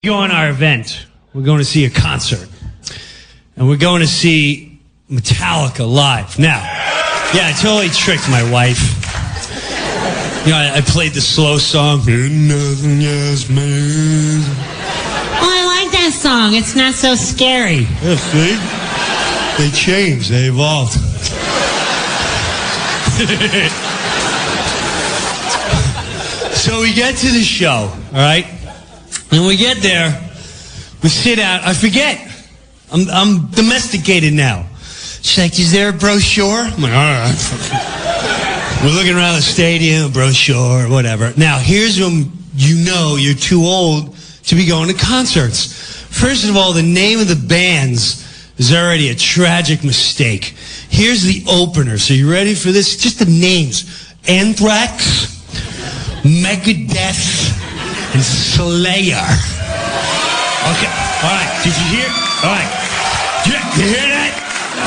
Go on our event. We're going to see a concert. And we're going to see Metallica live. Now, yeah, I totally tricked my wife. You know, I played the slow song. Nothing else matters. Oh, I like that song. It's not so scary. Yeah, see? They changed. They evolved. So we get to the show, all right? And we get there, we sit down, I forget. I'm domesticated now. She's like, is there a brochure? I'm like, all right. We're looking around the stadium, brochure, whatever. Now, here's when you know you're too old to be going to concerts. First of all, the name of the bands is already a tragic mistake. Here's the opener. So you ready for this? Just the names. Anthrax, Megadeth, and Slayer. Okay, all right. Did you hear? All right. You hear that?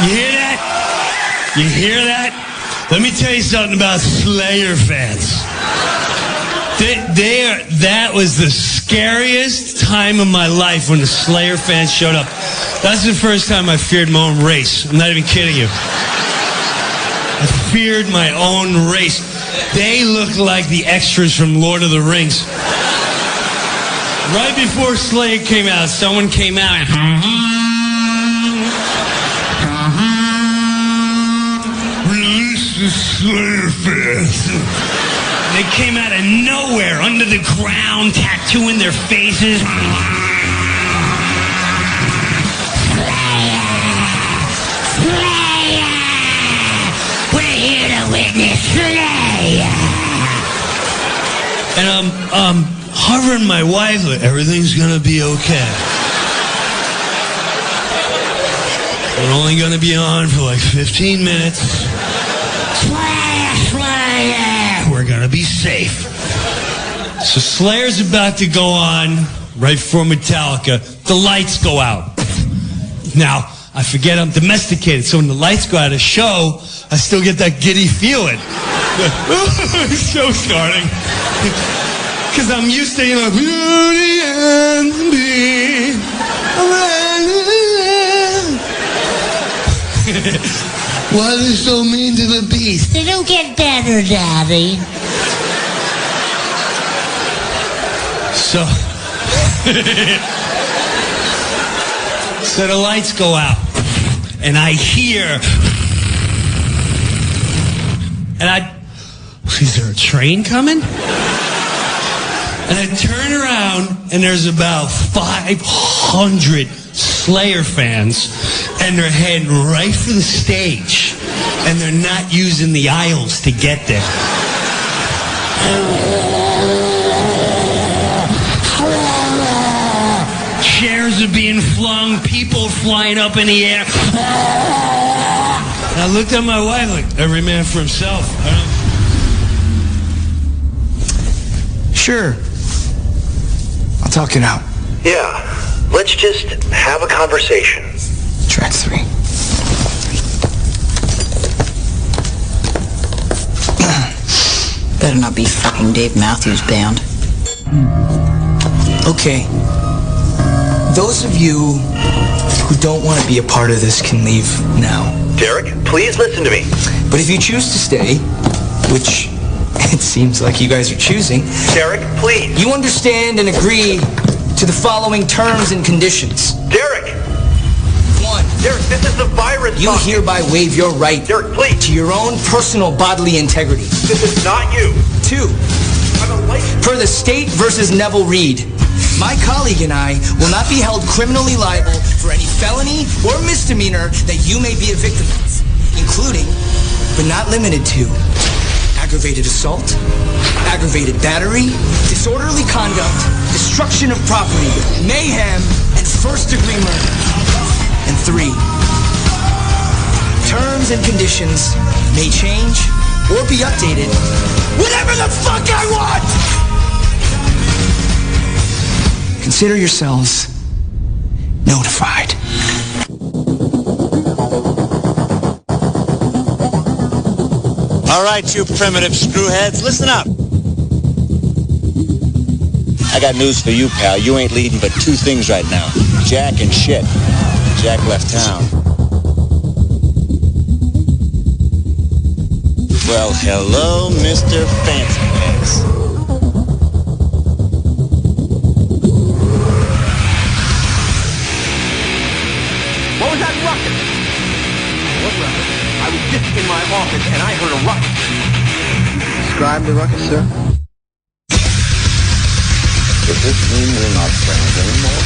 You hear that? You hear that? Let me tell you something about Slayer fans. That was the scariest time of my life when the Slayer fans showed up. That's the first time I feared my own race. I'm not even kidding you. I feared my own race. They look like the extras from Lord of the Rings. Right before Slayer came out, someone came out and release the Slayer fans. They came out of nowhere, under the ground, tattooing their faces. Slayer! We're here to witness Slayer! And I'm hovering my wife, like, everything's gonna be okay. We're only gonna be on for like 15 minutes. Slayer! We're gonna be safe. So Slayer's about to go on right before Metallica. The lights go out. Now, I forget I'm domesticated, so when the lights go out of the show, I still get that giddy feeling. Show's starting. Because I'm used to, beauty and the beast. Why are they so mean to the beast? It'll get better, Daddy. So the lights go out, and I hear, is there a train coming? And I turn around, and there's about 500 Slayer fans, and they're heading right for the stage, and they're not using the aisles to get there. Chairs are being flung, people flying up in the air. And I looked at my wife like, every man for himself. Sure. I'll talk it out. Yeah, let's just have a conversation. Track 3. Better not be fucking Dave Matthews Band. Okay. Those of you who don't want to be a part of this can leave now. Derek, please listen to me. But if you choose to stay, which it seems like you guys are choosing, Derek, please. you understand and agree to the following terms and conditions. Derek! 1. Derek, this is the virus. You talking. hereby waive your right Derek, please. to your own personal bodily integrity. This is not you. 2. I'm a license. Per the State versus Neville Reed, my colleague and I will not be held criminally liable for any felony or misdemeanor that you may be a victim of, including, but not limited to, aggravated assault, aggravated battery, disorderly conduct, destruction of property, mayhem, and first-degree murder. And 3, terms and conditions may change or be updated whenever the fuck I want! Consider yourselves notified. All right, you primitive screwheads, listen up. I got news for you, pal. You ain't leading but two things right now. Jack and shit. Jack left town. Well, hello, Mr. Fancy Pants. What was that ruckus? What ruckus? I was just in my office and I heard a ruckus. Describe the ruckus, sir. Does this mean we're not friends anymore?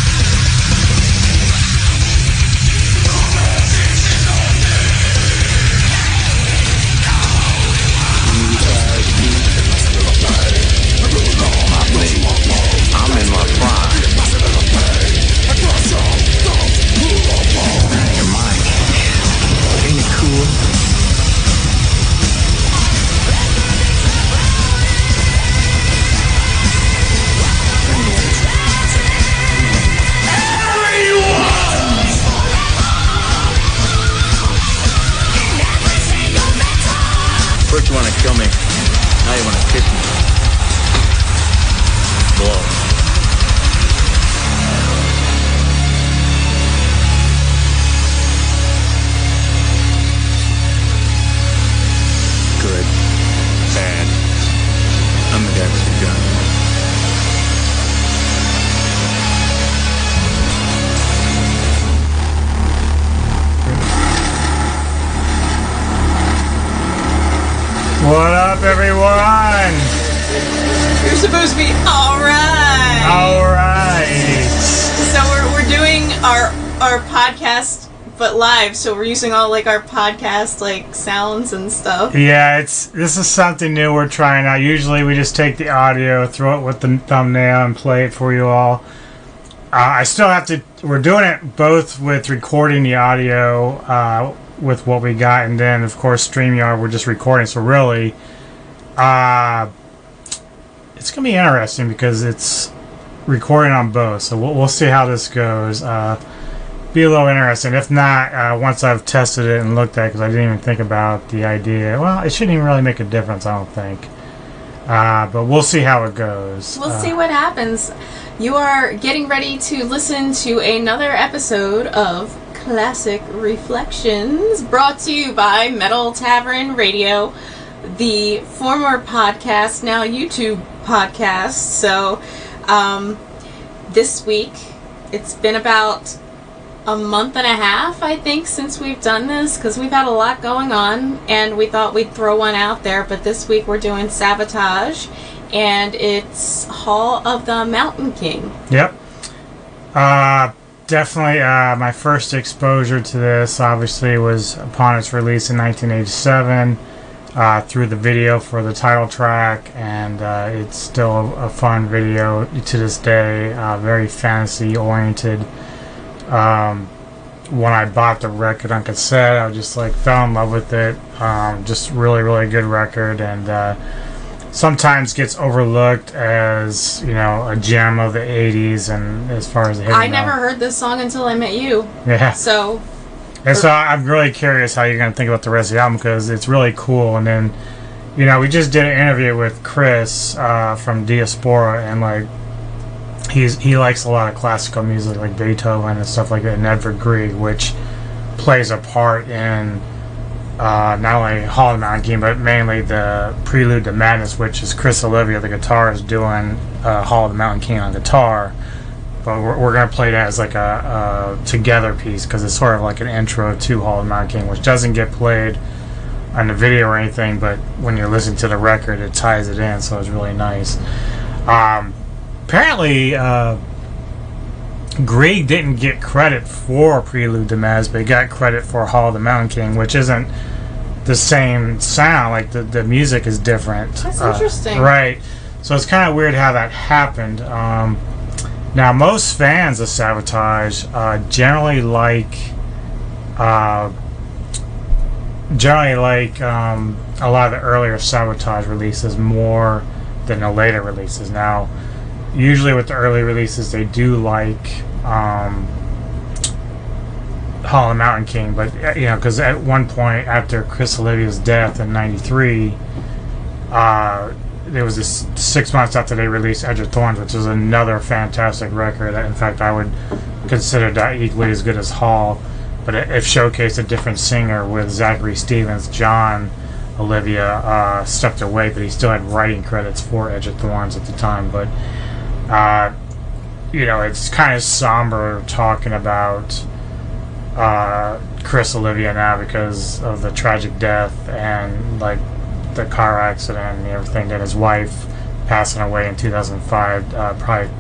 I'm in my prime. You're mine. Ain't it cool? First you want to kill me, now you want to kiss me. Blow. Good. Bad. I'm the guy with the gun. What up, everyone? You're supposed to be alright. Alright. So we're doing our podcast but live, so we're using all like our podcast like sounds and stuff. Yeah, this is something new we're trying out. Usually we just take the audio, throw it with the thumbnail, and play it for you all. I still have to. We're doing it both with recording the audio with what we got, and then of course StreamYard we're just recording. So really, it's gonna be interesting because it's recording on both. So we'll see how this goes. Be a little interesting. If not, once I've tested it and looked at it, because I didn't even think about the idea. Well, it shouldn't even really make a difference, I don't think. But we'll see how it goes. We'll see what happens. You are getting ready to listen to another episode of Classic Reflections, brought to you by Metal Tavern Radio, the former podcast, now YouTube podcast. So this week, it's been about a month and a half, I think, since we've done this, because we've had a lot going on, and we thought we'd throw one out there. But this week we're doing Savatage, and it's Hall of the Mountain King. Yep. Definitely my first exposure to this, obviously, was upon its release in 1987 through the video for the title track, and it's still a fun video to this day, very fantasy-oriented. When I bought the record on cassette, I just like fell in love with it. Just really, really good record, and sometimes gets overlooked as, you know, a gem of the 80s, and as far as the I never heard this song until I met you. Yeah. So I'm really curious how you're going to think about the rest of the album, because it's really cool. And then, you know, we just did an interview with Chris from Diaspora, and like he likes a lot of classical music like Beethoven and stuff like that, and Edvard Grieg, which plays a part in not only Hall of the Mountain King, but mainly the Prelude to Madness, which is Chris Olivia, the guitarist, doing Hall of the Mountain King on guitar. But we're going to play that as like a together piece, because it's sort of like an intro to Hall of the Mountain King, which doesn't get played on the video or anything, but when you listen to the record, it ties it in, so it's really nice. Apparently, Grieg didn't get credit for Prelude to Madness, but he got credit for Hall of the Mountain King, which isn't the same sound. Like the music is different. That's interesting. Right. So it's kind of weird how that happened. Now, most fans of Savatage generally like a lot of the earlier Savatage releases more than the later releases. Now, usually with the early releases, they do like Hall of the Mountain King, but you know, because at one point after Chris Olivia's death in '93, it was this 6 months after they released Edge of Thorns, which is another fantastic record. In fact, I would consider that equally as good as Hall, but it showcased a different singer with Zachary Stevens. John Olivia stepped away, but he still had writing credits for Edge of Thorns at the time. But it's kind of somber talking about Chris Olivia now because of the tragic death and like the car accident and everything, that his wife passing away in 2005, probably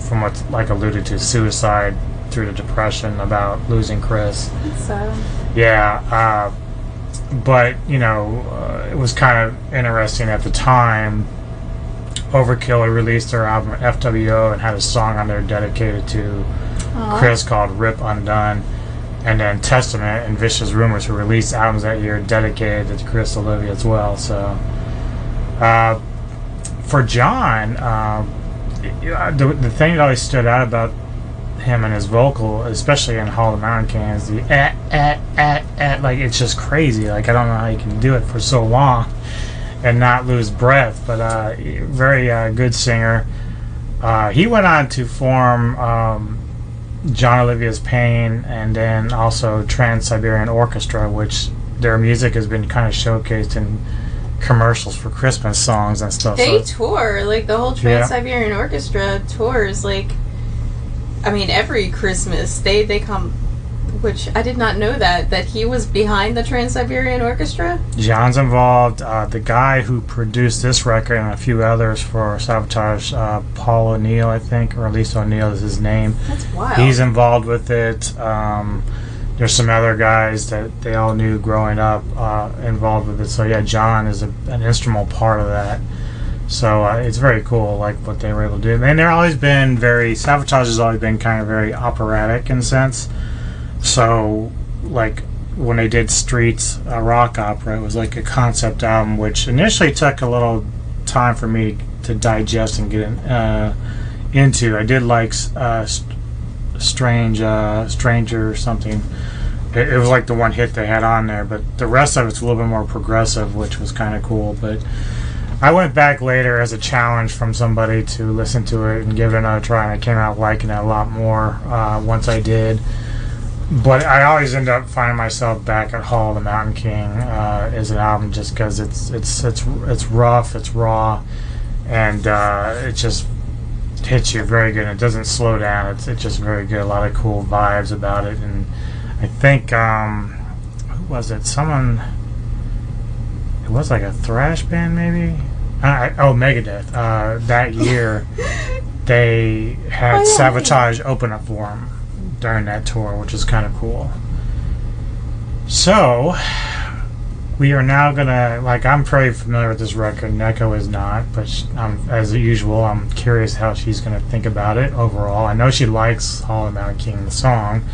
from what's like alluded to, suicide through the depression about losing Chris. So yeah, but it was kind of interesting at the time. Overkill had released their album FWO and had a song on there dedicated to Chris called Rip Undone. And then Testament and Vicious Rumors, who released albums that year, dedicated to Chris Olivia as well. So, for John, the thing that always stood out about him and his vocal, especially in Hall of the Mountain King, is the like it's just crazy. Like I don't know how you can do it for so long and not lose breath. But very good singer. He went on to form John Olivia's Pain, and then also Trans-Siberian Orchestra, which their music has been kind of showcased in commercials for Christmas songs and stuff. They tour, like the whole Trans-Siberian Orchestra tours, like, I mean, every Christmas they come, which I did not know that he was behind the Trans-Siberian Orchestra. John's involved. The guy who produced this record and a few others for Savatage, Paul O'Neill, I think, or at least O'Neill is his name. That's wild. He's involved with it. There's some other guys that they all knew growing up involved with it. So yeah, John is an instrumental part of that. So it's very cool, like what they were able to do. And they're always been Savatage has always been kind of very operatic in a sense. So, like, when they did Streets, a rock opera, it was like a concept album, which initially took a little time for me to digest and get into. I did like Stranger or something. It was like the one hit they had on there, but the rest of it's a little bit more progressive, which was kind of cool. But I went back later as a challenge from somebody to listen to it and give it another try, and I came out liking it a lot more once I did. But I always end up finding myself back at Hall of the Mountain King as an album, just because it's rough, it's raw, and it just hits you very good. It doesn't slow down. It's just very good. A lot of cool vibes about it. And I think who was it? It was like a thrash band, maybe. Megadeth. That year they had Savatage open up for them during that tour, which is kind of cool. So we are now gonna, like, I'm pretty familiar with this record. Neko is not, but as usual, I'm curious how she's gonna think about it overall. I know she likes Hall of the Mountain King, the song,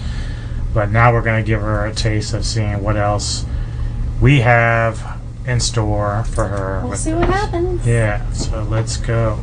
but now we're gonna give her a taste of seeing what else we have in store for her. We'll see what happens. Yeah, so let's go.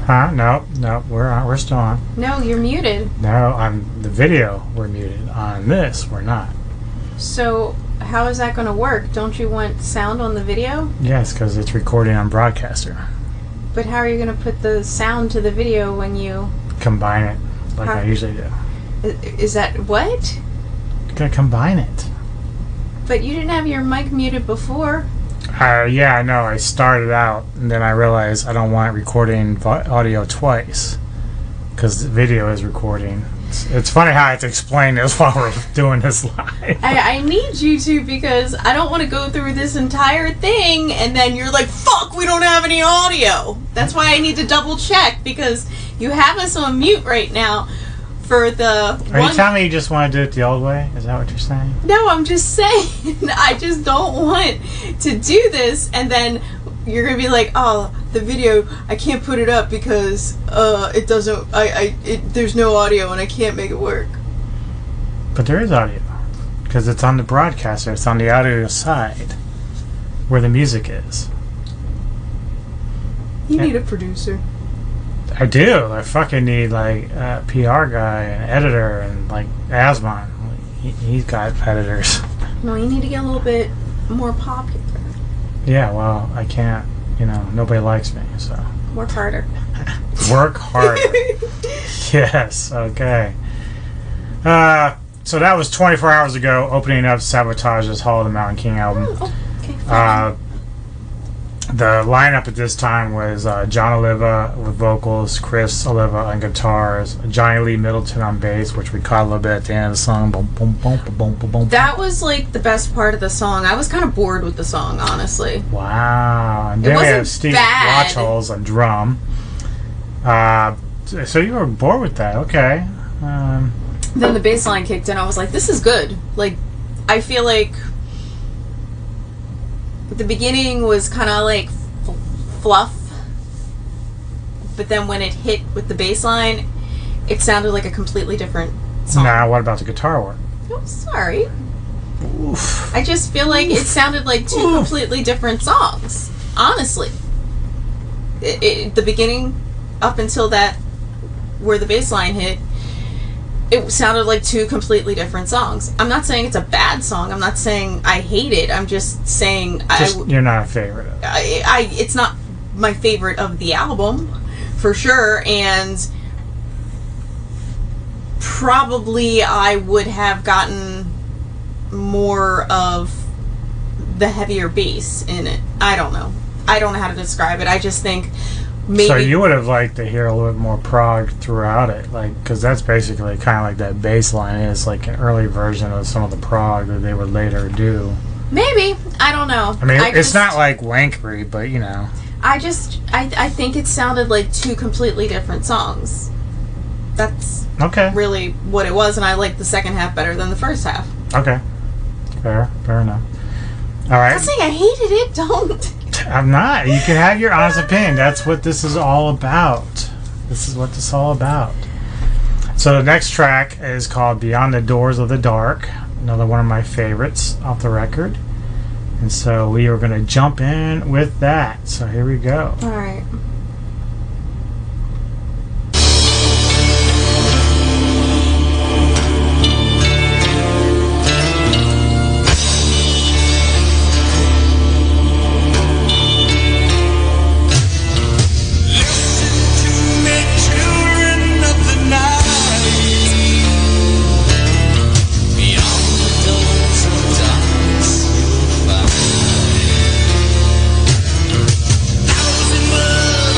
Huh? No, we're still on. No, you're muted. No, on the video we're muted. On this, we're not. So how is that going to work? Don't you want sound on the video? Yes, because it's recording on Broadcaster. But how are you going to put the sound to the video when you... Combine it, like How- I usually do. Is that what? Gonna combine it. But you didn't have your mic muted before. Yeah, I know. I started out, and then I realized I don't want recording audio twice, because the video is recording. It's funny how I have to explain this while we're doing this live. I need you to, because I don't want to go through this entire thing and then you're like, fuck, we don't have any audio. That's why I need to double check, because you have us on mute right now for the... Are you telling me you just want to do it the old way? Is that what you're saying? No, I'm just saying, I just don't want to do this and then you're going to be like, oh, the video, I can't put it up because it doesn't, there's no audio and I can't make it work. But there is audio, because it's on the broadcaster. It's on the audio side, where the music is. You need a producer. I do. I fucking need like a PR guy, an editor, and like Asmon. He's got editors. No, you need to get a little bit more popular. Yeah, well, I can't. You know, nobody likes me, so. Work harder. Work harder. Yes, okay. So that was 24 hours ago, opening up Savatage's Hall of the Mountain King album. Oh, okay. The lineup at this time was John Oliva with vocals, Chris Oliva on guitars, Johnny Lee Middleton on bass, which we caught a little bit at the end of the song. Boom, boom, boom, boom, boom, boom. That was like the best part of the song. I was kind of bored with the song, honestly. Wow. And then we wasn't have Steve bad. Watchholes on drum. So you were bored with that, okay. Then the bass line kicked in. I was like, this is good. Like, I feel like the beginning was kind of like fluff, but then when it hit with the bass line, it sounded like a completely different song. Now, what about the guitar work? Oh, sorry. Oof. I just feel like it sounded like two completely different songs. Honestly, the beginning up until that where the bass line hit, it sounded like two completely different songs. I'm not saying it's a bad song. I'm not saying I hate it. I'm just saying You're not a favorite of it. it's not my favorite of the album, for sure, and probably I would have gotten more of the heavier bass in it. I don't know. I don't know how to describe it. I just think maybe... So you would have liked to hear a little bit more prog throughout it, like, because that's basically kind of like that bass line is like an early version of some of the prog that they would later do. Maybe. I don't know. I mean, it's not like wankery, but you know. I think it sounded like two completely different songs. That's Okay. really what it was, and I liked the second half better than the first half. Okay. Fair enough. All right. I'm not saying I hated it. Don't. I'm not. You can have your honest opinion. That's what this is all about. This is what this is all about. So the next track is called Beyond the Doors of the Dark. Another one of my favorites off the record. And so we are going to jump in with that. So here we go. All right. Thousand words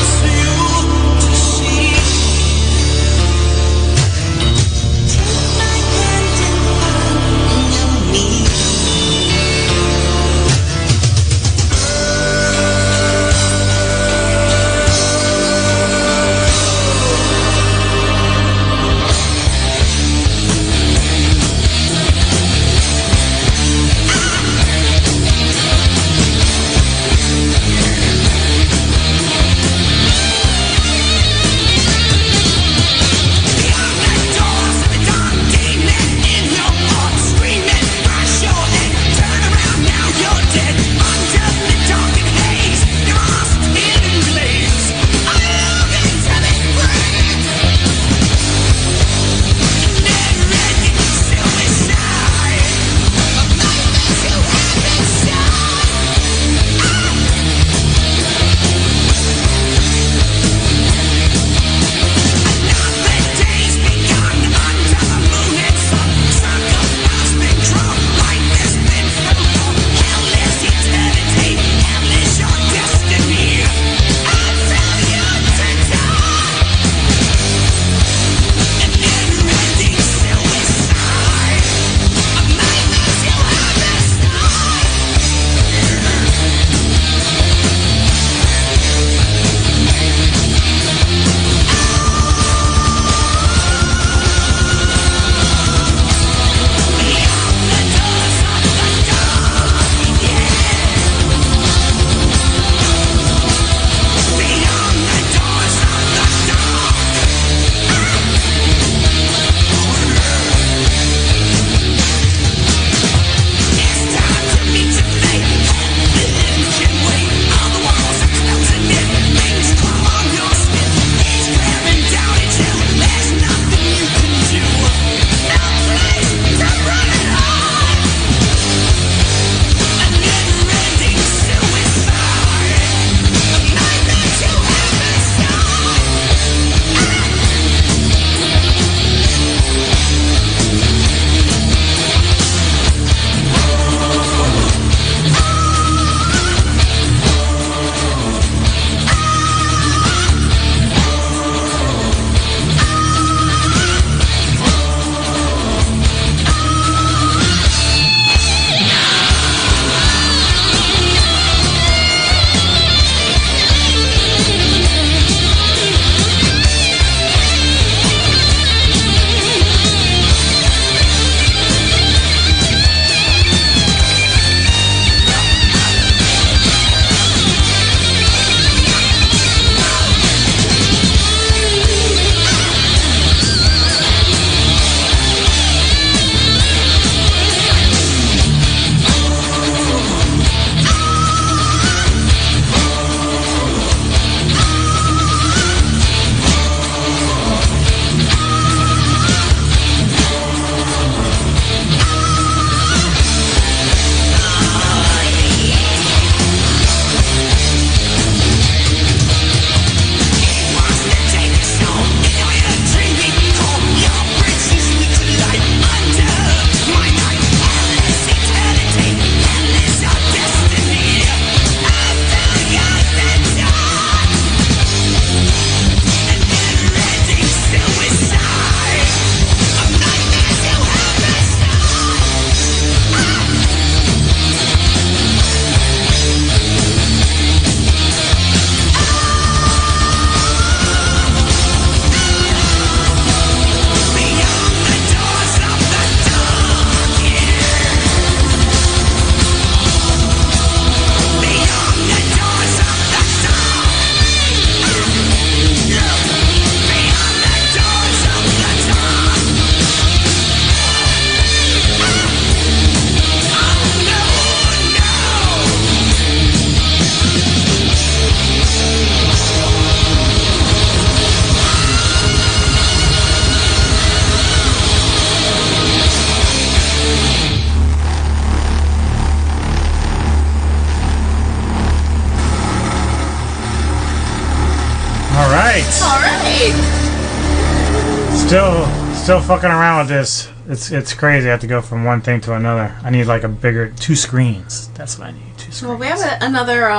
Still fucking around with this. It's crazy. I have to go from one thing to another. I need like a bigger 2 screens. That's what I need. 2 screens. Well, we have another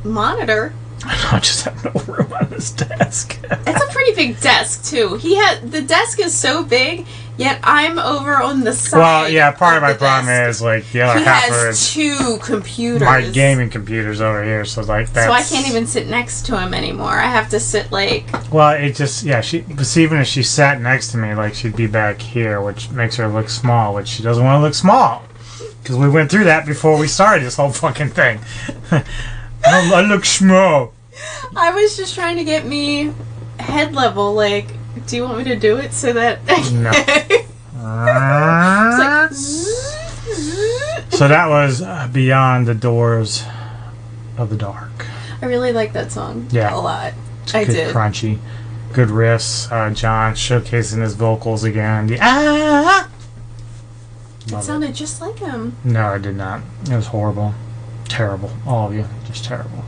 monitor. I just have no room on this desk. It's a pretty big desk too. The desk is so big, yet I'm over on the side. Well, yeah. Part of my problem desk. is like the other He half has is 2 computers. my gaming computers over here. So like that's. So I can't even sit next to him anymore. I have to sit like. Well, it just but even if she sat next to me, like she'd be back here, which makes her look small, which she doesn't want to look small, because we went through that before we started this whole fucking thing. I look small. I was just trying to get me head level. Like, do you want me to do it so that? No. It's like. So that was Beyond the Doors of the Dark. I really like that song. Yeah. A lot. It's I good, did. crunchy, good riffs. John showcasing his vocals again. It Love sounded just like him. No, I did not. It was horrible, terrible. All of you, just terrible.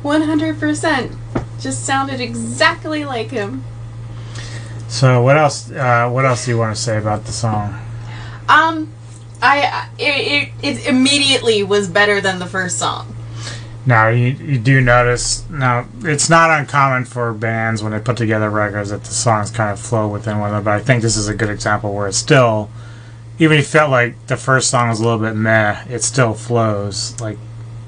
100%. Just sounded exactly like him. So what else? What else do you want to say about the song? It immediately was better than the first song. Now you do notice. Now it's not uncommon for bands when they put together records that the songs kind of flow within one another. But I think this is a good example where it's still, even if you felt like the first song was a little bit meh, it still flows like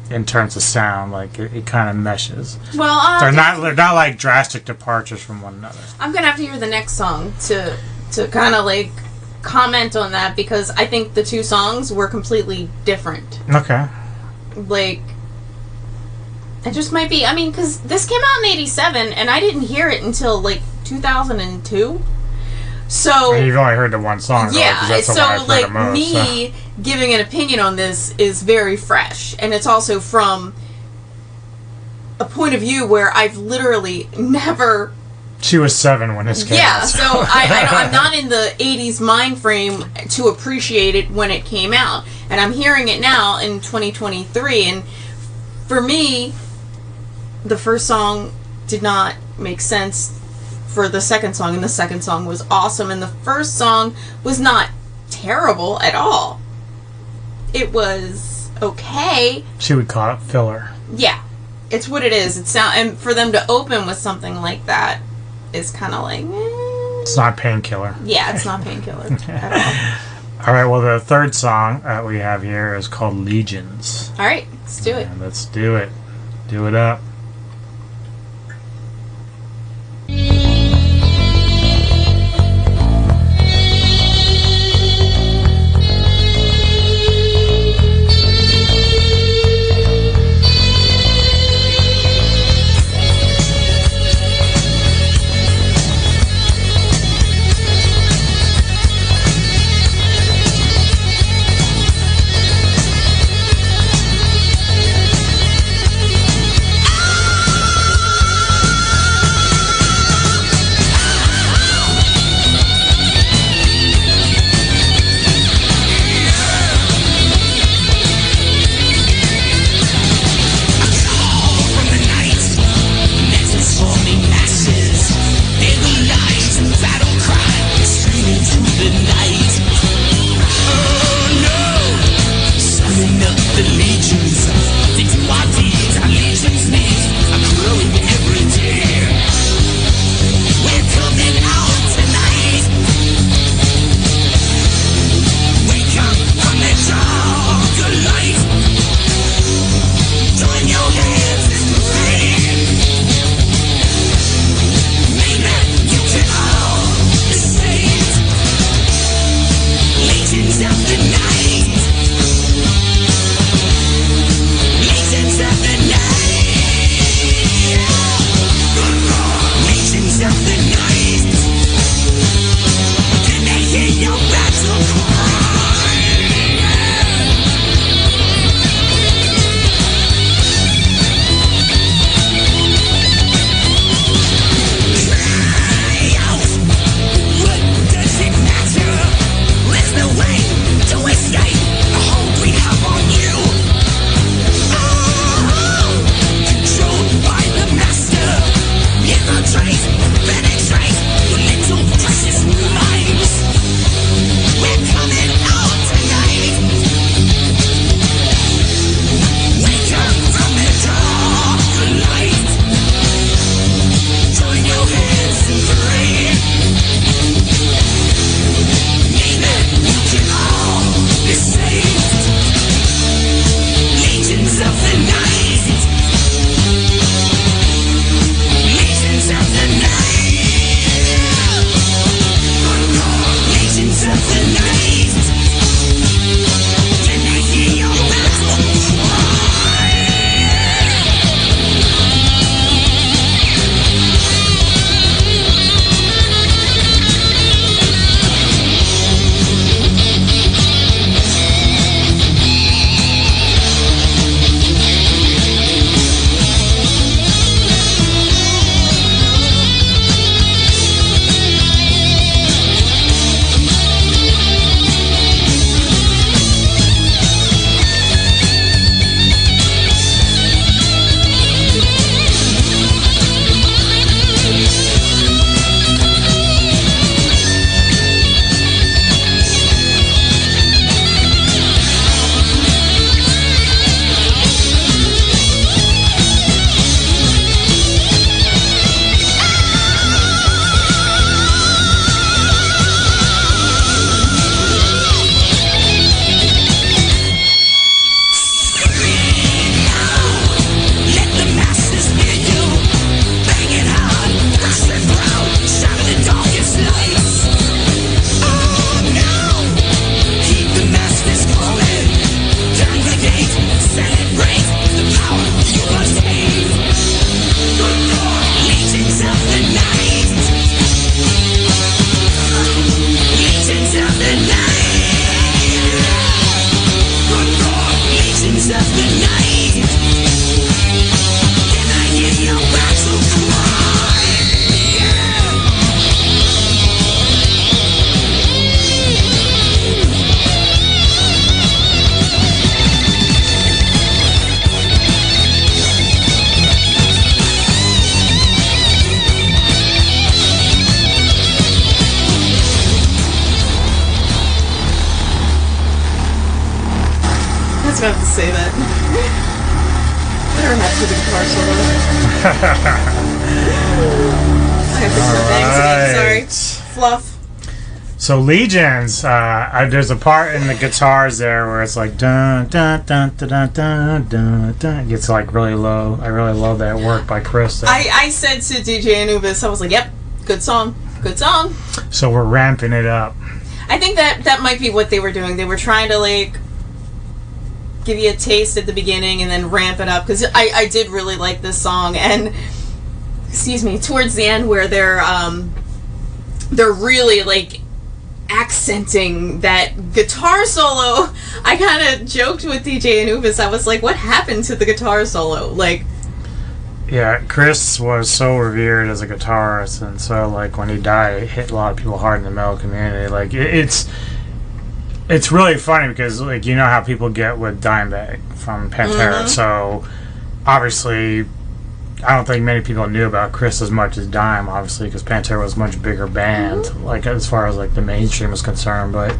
in terms of sound. Like it kind of meshes. Well, they're not like drastic departures from one another. I'm gonna have to hear the next song to kind of like comment on that, because I think the 2 songs were completely different. Okay. Like, it just might be. I mean, because this came out in '87, and I didn't hear it until like 2002. So And you've only heard the one song, though, yeah. 'cause that's the So one I've heard like the most, me giving an opinion on this is very fresh, and it's also from a point of view where I've literally never. She was 7 when this came out. Yeah, so I'm not in the 80s mind frame to appreciate it when it came out. And I'm hearing it now in 2023. And for me, the first song did not make sense for the second song. And the second song was awesome. And the first song was not terrible at all. It was okay. She would call it filler. Yeah, it's what it is. And for them to open with something like that is kind of like, It's not Painkiller. yeah, it's not Painkiller at all. All right, well, the third song that we have here is called Legions. All right, let's do it. And let's do it. Do it up. Ah! was about to say that. Better not to the guitar solo. I have to start banging. Sorry. Fluff. So Legions, there's a part in the guitars there where it's like dun dun dun dun dun dun dun dun. It gets like really low. I really love that work by Chris there. I said to DJ Anubis, I was like, "Yep, good song, good song." So we're ramping it up. I think that might be what they were doing. They were trying to like give you a taste at the beginning and then ramp it up, because I did really like this song. And excuse me, towards the end where they're really like accenting that guitar solo. I kind of joked with DJ Anubis. I was like, what happened to the guitar solo? Like, yeah, Chris was so revered as a guitarist, and so like when he died, it hit a lot of people hard in the metal community. Like it's really funny because like you know how people get with Dimebag from Pantera. So obviously I don't think many people knew about Chris as much as Dime, obviously, because Pantera was a much bigger band, like as far as like the mainstream was concerned. But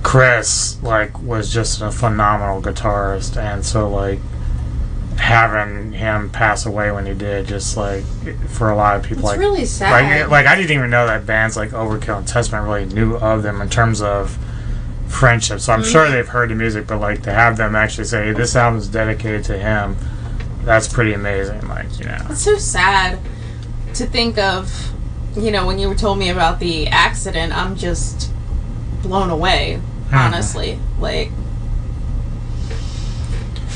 Chris like was just a phenomenal guitarist, and so like having him pass away when he did, just like for a lot of people, it's like really sad. Like I didn't even know that bands like Overkill and Testament really knew of them in terms of friendship. So I'm sure they've heard the music, but like to have them actually say, hey, this album is dedicated to him. That's pretty amazing, like, you know. It's so sad to think of, you know, when you told me about the accident, I'm just blown away, honestly. Like,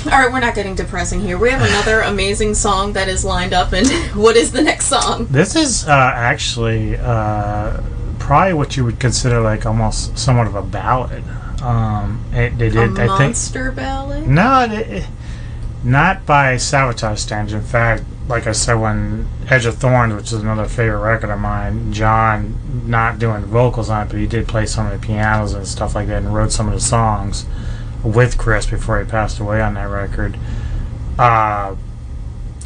alright, we're not getting depressing here. We have another amazing song that is lined up, and what is the next song? This is actually probably what you would consider like almost somewhat of a ballad. They did, a I think. monster ballad? No, not by Savatage standards. In fact, like I said, when Edge of Thorns, which is another favorite record of mine, John, not doing vocals on it, but he did play some of the pianos and stuff like that and wrote some of the songs with Chris before he passed away on that record.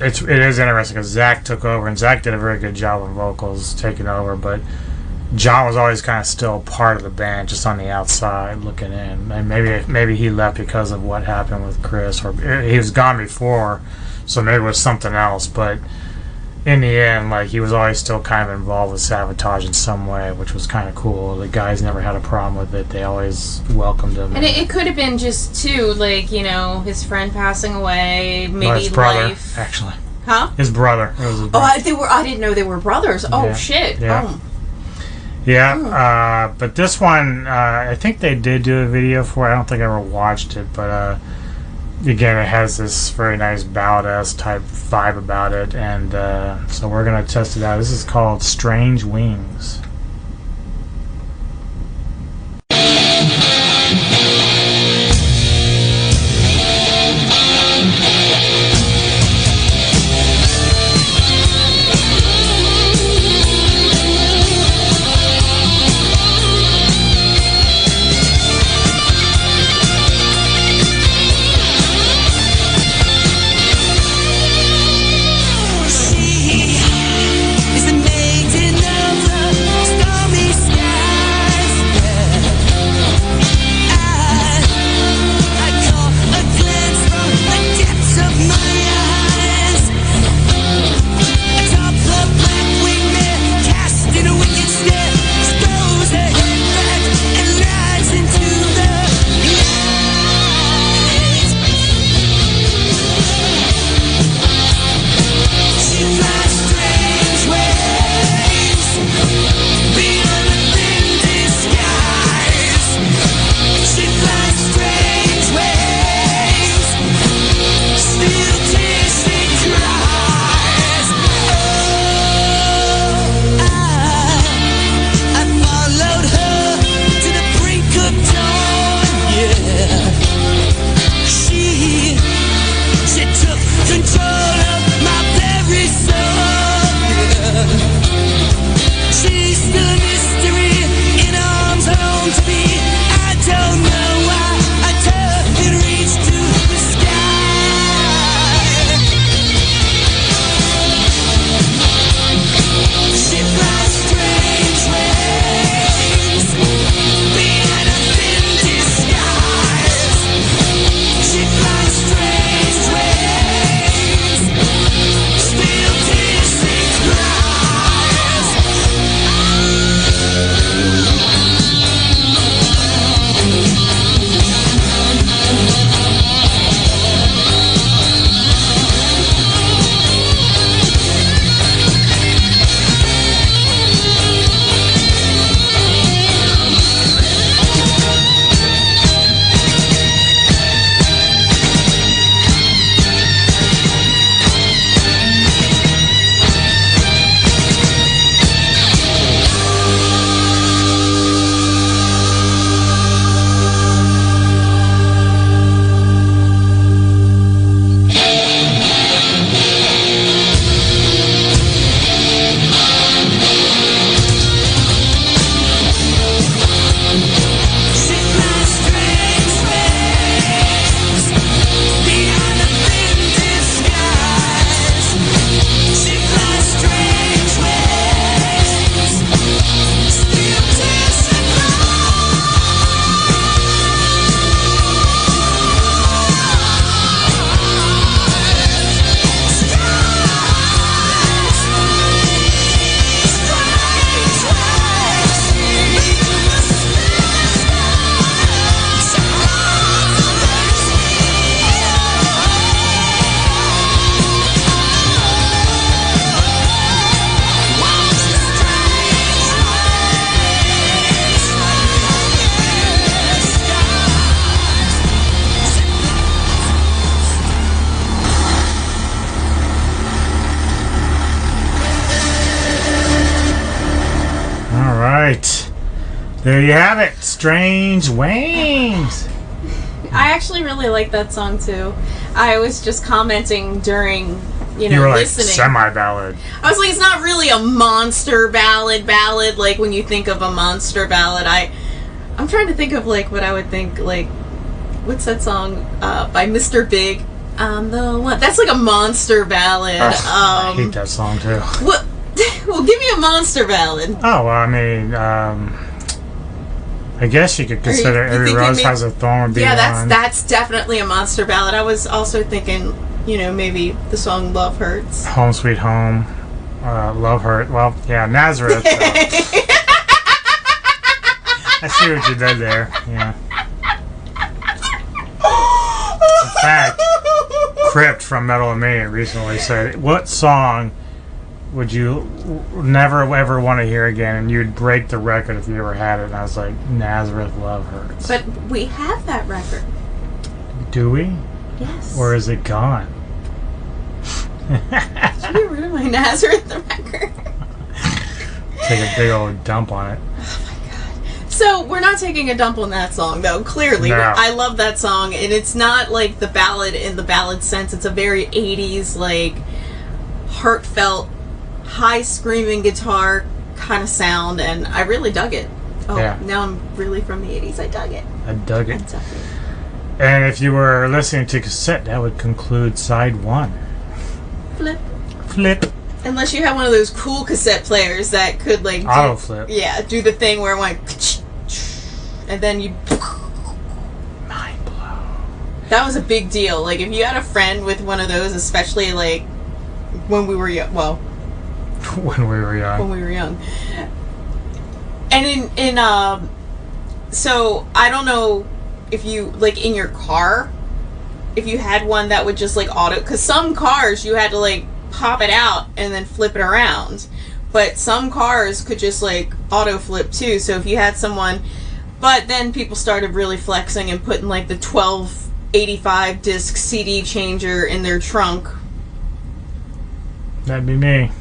It is interesting because Zach took over, and Zach did a very good job on vocals taking over, but John was always kind of still part of the band, just on the outside looking in. And maybe he left because of what happened with Chris, or he was gone before, so maybe it was something else. But in the end, like, he was always still kind of involved with Savatage in some way, which was kind of cool. The guys never had a problem with it. They always welcomed him. And it could have been just, too, like, you know, his friend passing away, maybe his brother, life. actually. Huh? His brother. It was his brother. I didn't know they were brothers. Oh, Yeah. shit. Yeah. Oh. Yeah, but this one, I think they did do a video for it. I don't think I ever watched it, but again, it has this very nice ballad-esque type vibe about it, and so we're going to test it out. This is called Strange Wings. She is the maiden of the There you have it. Strange Wings. I actually really like that song too. I was just commenting during, You were like listening. semi-ballad. I was like, it's not really a monster ballad, like when you think of a monster ballad. I'm trying to think of like what I would think, like, what's that song by Mr. Big? I'm the one. That's like a monster ballad. I hate that song too. What? Well, give me a monster ballad. Oh, well, I mean, I guess you could consider Every Rose Has a Thorn would be one. That's definitely a monster ballad. I was also thinking, maybe the song Love Hurts. Home Sweet Home. Love Hurt. Well, yeah, Nazareth. I see what you did there. Yeah. In fact, Crypt from Metal and Mania recently said, what song would you never ever want to hear again, and you'd break the record if you ever had it? And I was like, Nazareth, Love Hurts. But we have that record. Do we? Yes. Or is it gone? Did you get rid of my Nazareth record? Take a big old dump on it. So we're not taking a dump on that song, though. Clearly, No. I love that song, and it's not like the ballad in the ballad sense. It's a very 80s, like, heartfelt, high screaming guitar kind of sound, and I really dug it. Oh, Yeah. now I'm really from the 80s. I dug it. I dug I it. dug it. And if you were listening to cassette, that would conclude side one. Flip. Flip. Unless you had one of those cool cassette players that could, like, Auto flip. Yeah, do the thing where it went, and then you. Mind blown. That was a big deal. Like, if you had a friend with one of those, especially, like, when we were young. Well, When we were young. when we were young. And so I don't know if you, like, in your car, if you had one that would just, like, auto, because some cars you had to, like, pop it out and then flip it around, but some cars could just, like, auto flip too. So if you had someone, but then people started really flexing and putting, like, the 1285 disc CD changer in their trunk. That'd be me.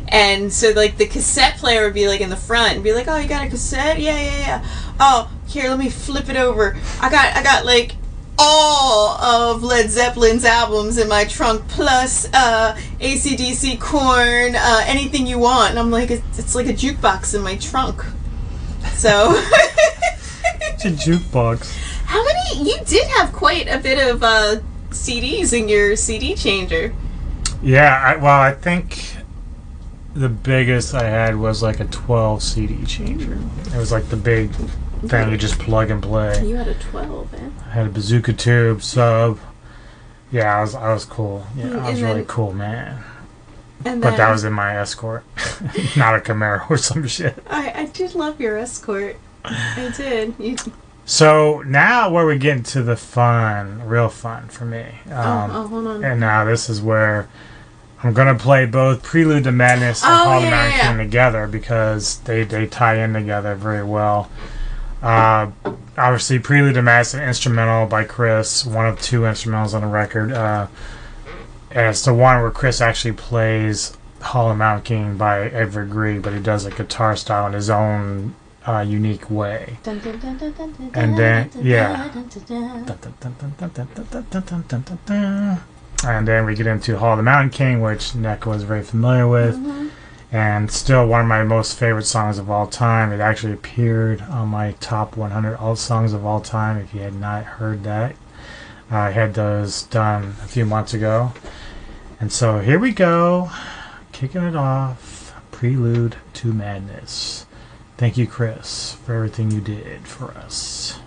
And so, like, the cassette player would be, like, in the front and be like, oh, you got a cassette? Yeah. Oh, here, let me flip it over. I got like, all of Led Zeppelin's albums in my trunk, plus AC/DC, Korn, anything you want. And I'm like, it's like a jukebox in my trunk. So... It's a jukebox. How many... You did have quite a bit of CDs in your CD changer. Yeah, I think the biggest I had was like a 12 CD changer. It was like the big thing you just plug and play. You had a 12, man. I had a bazooka tube sub. Yeah, I was cool. Yeah, I was really cool, man. And But then, that was in my Escort, not a Camaro or some shit. I did love your Escort. I did. So now where we get into the fun, real fun for me. Hold on. And now this is where I'm going to play both Prelude to Madness and Hall of Mountain King together because they tie in together very well. Obviously, Prelude to Madness, an instrumental by Chris, one of two instrumentals on the record. And it's the one where Chris actually plays Hall of Mountain King by Edvard Grieg, but he does a guitar style in his own unique way. And then, yeah. And then we get into Hall of the Mountain King, which Neko is very familiar with. And still one of my most favorite songs of all time. It actually appeared on my top 100 alt songs of all time, if you had not heard that. I had those done a few months ago. And so here we go, kicking it off, Prelude to Madness. Thank you, Chris, for everything you did for us.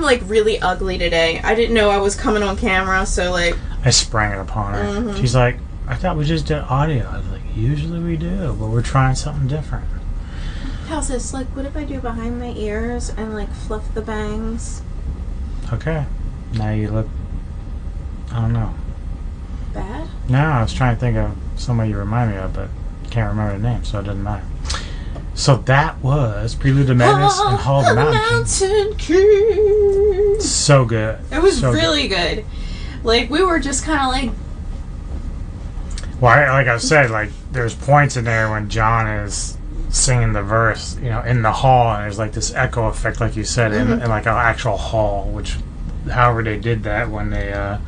like really ugly today. I didn't know I was coming on camera, so like I sprang it upon her. She's like, I thought we just did audio. I was like, usually we do, but we're trying something different. how's this? Like, what if I do behind my ears and like fluff the bangs? Okay. Now you look, I don't know. Bad? No, I was trying to think of somebody you remind me of, but can't remember the name, so it doesn't matter. So that was Prelude to Madness and Hall of the Mountain King. So good. It was so really good. Like, we were just kind of like... Well, like I said, like, there's points in there when John is singing the verse, you know, in the hall, and there's like this echo effect, like you said, in like an actual hall, which, however they did that when they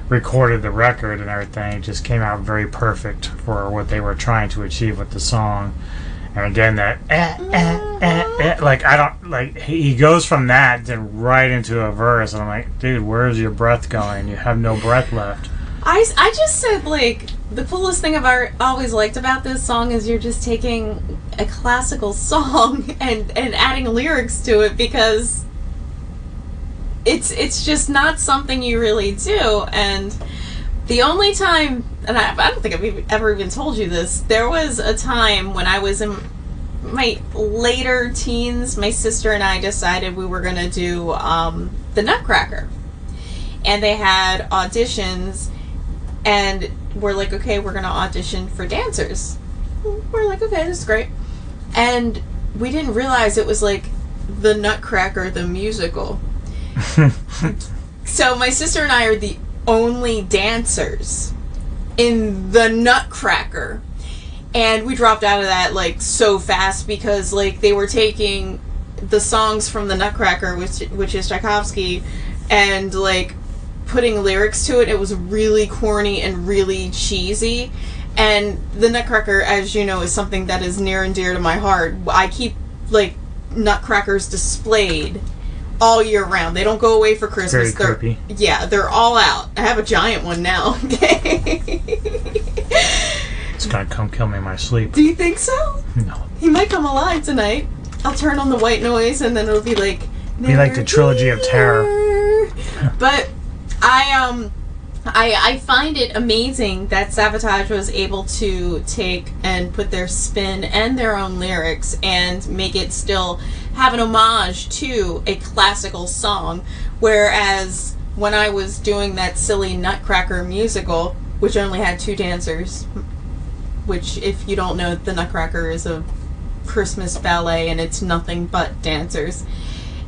recorded the record and everything, it just came out very perfect for what they were trying to achieve with the song. And again, that like, I don't, like, he goes from that to right into a verse, and I'm like, dude, where's your breath going? You have no breath left. I just said, like, the coolest thing I've always liked about this song is you're just taking a classical song and adding lyrics to it, because it's just not something you really do. And the only time, and I don't think I've ever even told you this, there was a time when I was in my later teens, my sister and I decided we were going to do the Nutcracker. And they had auditions, and we're like, okay, we're going to audition for dancers. We're like, okay, this is great. And we didn't realize it was like the Nutcracker, the musical. So my sister and I are the only dancers in the Nutcracker, and we dropped out of that like so fast, because like they were taking the songs from the Nutcracker, which is Tchaikovsky, and like putting lyrics to it. It was really corny and really cheesy. And the Nutcracker, as you know, is something that is near and dear to my heart. I keep like Nutcrackers displayed all year round. They don't go away for Christmas. Very creepy. Yeah, they're all out. I have a giant one now. It's gonna come kill me in my sleep. Do you think so? No. He might come alive tonight. I'll turn on the white noise and then it'll be like... Be like the Trilogy of Terror. But I find it amazing that Savatage was able to take and put their spin and their own lyrics and make it still have an homage to a classical song. Whereas when I was doing that silly Nutcracker musical, which only had 2 dancers, which if you don't know, the Nutcracker is a Christmas ballet and it's nothing but dancers.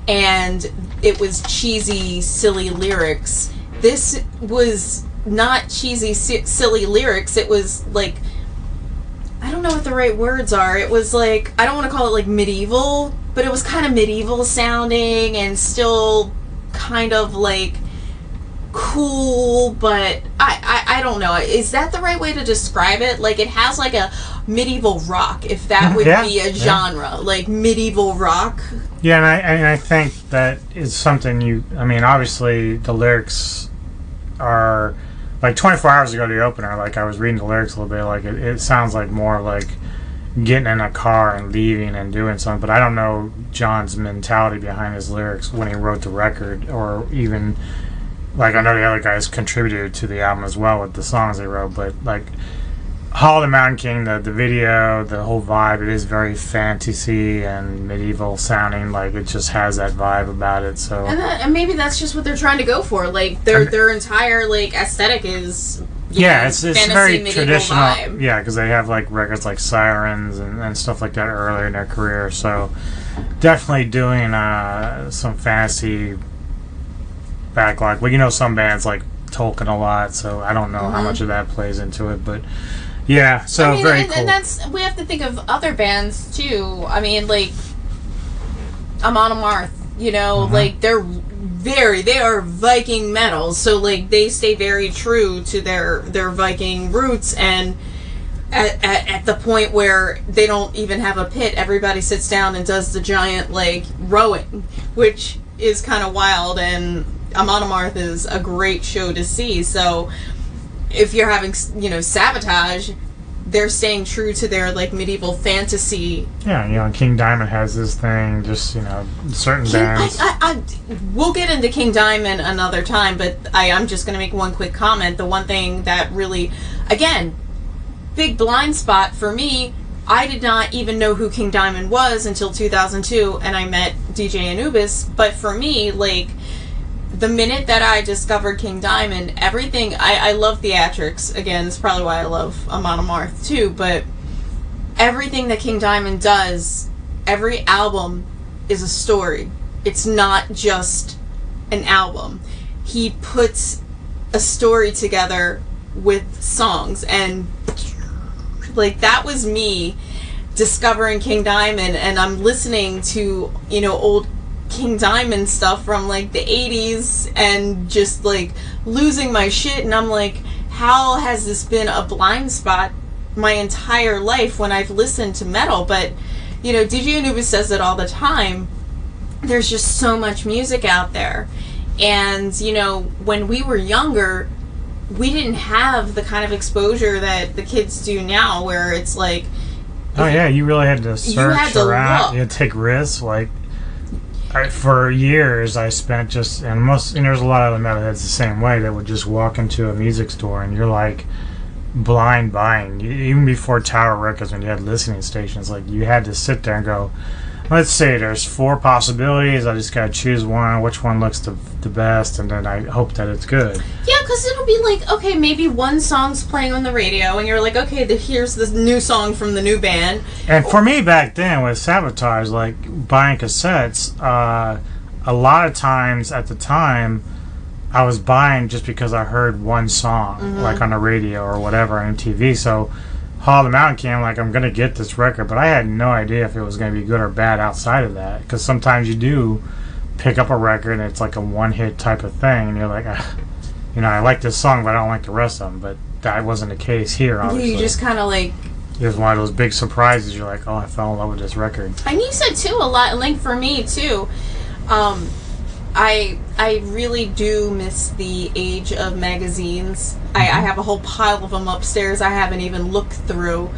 And it was cheesy, silly lyrics. This was not cheesy, silly lyrics. It was like, I don't know what the right words are. It was like, I don't want to call it like medieval, but it was kind of medieval sounding and still kind of like cool, but I don't know. Is that the right way to describe it? Like, it has like a medieval rock, if that would be a genre, like medieval rock. Yeah, and I think that is something I mean, obviously the lyrics are, like 24 hours ago, the opener, like I was reading the lyrics a little bit, like it sounds like more like getting in a car and leaving and doing something, but I don't know John's mentality behind his lyrics when he wrote the record, or even, like, I know the other guys contributed to the album as well with the songs they wrote, but like Hall of the Mountain King, the video, the whole vibe, it is very fantasy and medieval sounding. Like, it just has that vibe about it. So, and maybe that's just what they're trying to go for. Like, their entire like aesthetic is it's fantasy, very medieval traditional. vibe. Yeah, because they have like records like Sirens and stuff like that earlier in their career. So definitely doing some fantasy backlog. Well, you know, some bands like Tolkien a lot, so I don't know how much of that plays into it, but. Yeah, so I mean, very cool. And that's, we have to think of other bands too. I mean, like Amon Amarth, you know, like they are Viking metal, so like they stay very true to their Viking roots, and at the point where they don't even have a pit, everybody sits down and does the giant like rowing, which is kind of wild, and Amon Amarth is a great show to see. So if you're having, you know, Savatage, they're staying true to their like medieval fantasy. Yeah, you know, King Diamond has this thing, just, you know, certain bands. We'll get into King Diamond another time, but I'm just going to make one quick comment. The one thing that really, again, big blind spot for me, I did not even know who King Diamond was until 2002, and I met DJ Anubis. But for me, like, the minute that I discovered King Diamond, everything, I love theatrics. Again, it's probably why I love Amon Amarth too, but everything that King Diamond does, every album is a story. It's not just an album. He puts a story together with songs, and like, that was me discovering King Diamond, and I'm listening to, you know, old King Diamond stuff from like the 80s and just like losing my shit, and I'm like, how has this been a blind spot my entire life when I've listened to metal? But, you know, DJ Anubis says it all the time, there's just so much music out there, and, you know, when we were younger, we didn't have the kind of exposure that the kids do now, where it's like, oh yeah, you really had to search around, you had to take risks. Like, for years I spent just, and there's a lot of the metalheads the same way, that would just walk into a music store and you're like blind buying. Even before Tower Records, when you had listening stations, like, you had to sit there and go, let's say there's 4 possibilities, I just gotta choose one, which one looks the best, and then I hope that it's good. Yeah, because it'll be like, okay, maybe one song's playing on the radio, and you're like, okay, here's this new song from the new band. And for me back then with Savatage, like, buying cassettes, a lot of times at the time, I was buying just because I heard one song, like on the radio or whatever on MTV. So Hall of the Mountain King, I'm like, I'm gonna get this record, but I had no idea if it was gonna be good or bad outside of that. Because sometimes you do pick up a record and it's like a one-hit type of thing, and you're like, you know, I like this song, but I don't like the rest of them. But that wasn't the case here. Obviously, You just kind of like. It was one of those big surprises. You're like, oh, I fell in love with this record. And you said too a lot, like for me too. I really do miss the age of magazines. I have a whole pile of them upstairs I haven't even looked through.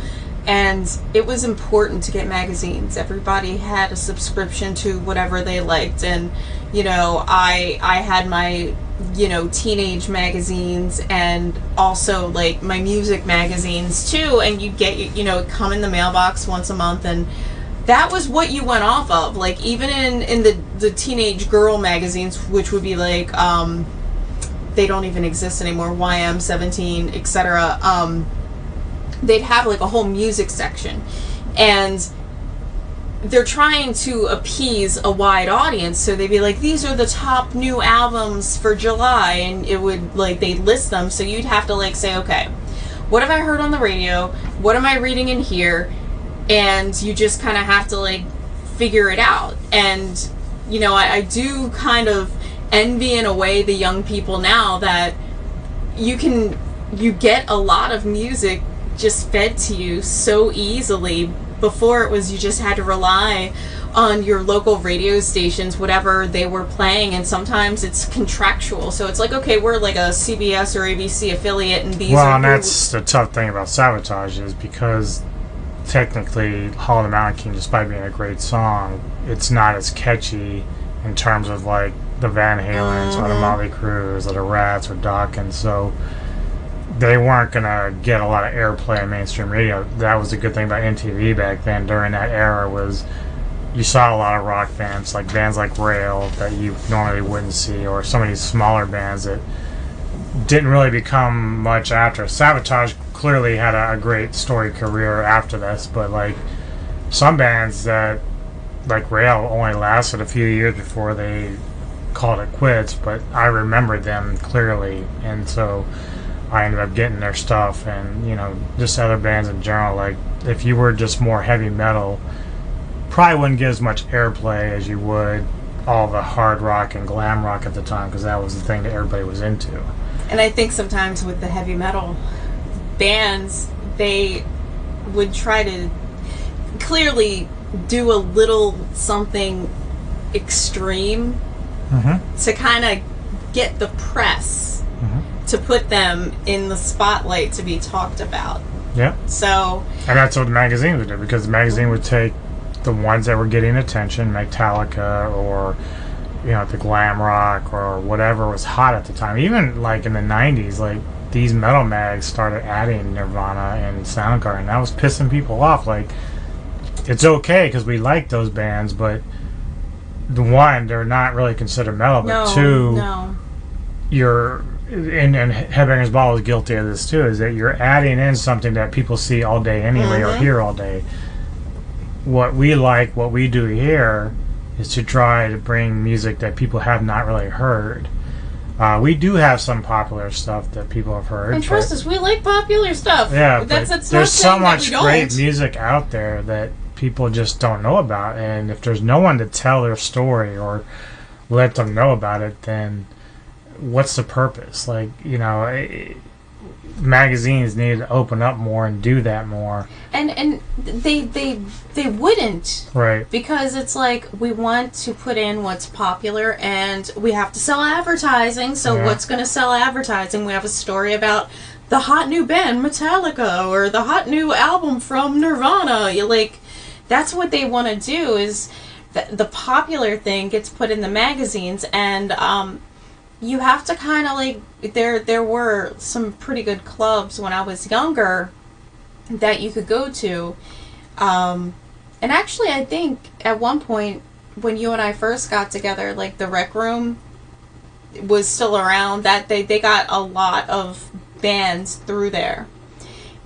And it was important to get magazines. Everybody had a subscription to whatever they liked. And, you know, I had my, you know, teenage magazines and also, like, my music magazines, too. And you'd get, you know, come in the mailbox once a month. And that was what you went off of. Like, even in the teenage girl magazines, which would be, like, they don't even exist anymore, YM, 17, etc., they'd have like a whole music section, and they're trying to appease a wide audience, so they'd be like, these are the top new albums for July, and it would, like, they'd list them, so you'd have to, like, say, okay, what have I heard on the radio, what am I reading in here, and you just kind of have to, like, figure it out. And, you know, I do kind of envy in a way the young people now that you get a lot of music just fed to you so easily. Before it was you just had to rely on your local radio stations, whatever they were playing, and sometimes it's contractual. So it's like, okay, we're like a CBS or ABC affiliate, and these and that's the tough thing about Savatage, is because technically Hall of the Mountain King, despite being a great song, it's not as catchy in terms of like the Van Halens or the Motley Crues or the Rats or Dawkins, so they weren't going to get a lot of airplay on mainstream radio. That was the good thing about MTV back then during that era, was you saw a lot of rock bands, like bands like Rail that you normally wouldn't see, or some of these smaller bands that didn't really become much after. Savatage clearly had a great story career after this, but like some bands that, like Rail, only lasted a few years before they called it quits, but I remember them clearly, and so I ended up getting their stuff. And, you know, just other bands in general, like if you were just more heavy metal, probably wouldn't get as much airplay as you would all the hard rock and glam rock at the time, because that was the thing that everybody was into. And I think sometimes with the heavy metal bands, they would try to clearly do a little something extreme to kind of get the press to put them in the spotlight to be talked about. Yeah. So. And that's what the magazine would do, because the magazine would take the ones that were getting attention, Metallica, or, you know, the glam rock, or whatever was hot at the time. Even like in the 90s, like these metal mags started adding Nirvana and Soundgarden, and that was pissing people off. Like, it's okay because we like those bands, but the one, they're not really considered metal, but two, you're, and Headbangers Ball is guilty of this too, is that you're adding in something that people see all day anyway, or hear all day. What we like, what we do here, is to try to bring music that people have not really heard. We do have some popular stuff that people have heard. And trust us, we like popular stuff. Yeah, that's there's so much great don't. music out there that people just don't know about, and if there's no one to tell their story or let them know about it, then what's the purpose? Like, you know, magazines need to open up more and do that more. And they wouldn't, right? Because it's like, we want to put in what's popular, and we have to sell advertising. So what's going to sell advertising? We have a story about the hot new band Metallica, or the hot new album from Nirvana. That's what they want to do, is the popular thing gets put in the magazines. And you have to kind of like, there were some pretty good clubs when I was younger that you could go to. And actually, I think at one point when you and I first got together, like the Rec Room was still around, that they got a lot of bands through there.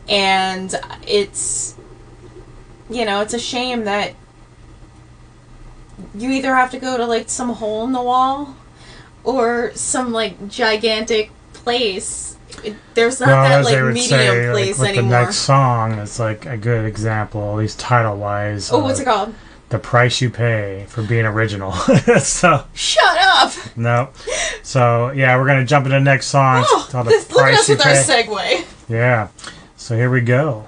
And it's, you know, it's a shame that you either have to go to like some hole in the wall or some like gigantic place there's not Well, that as they like would medium say, place with anymore. the next song, it's like a good example, at least title-wise. Oh, what's it called? The Price You Pay for Being Original. So Shut up! no. So yeah, we're gonna jump into the next song. It's Oh, called The look at Price us You with our Pay. segue. Yeah. So here we go.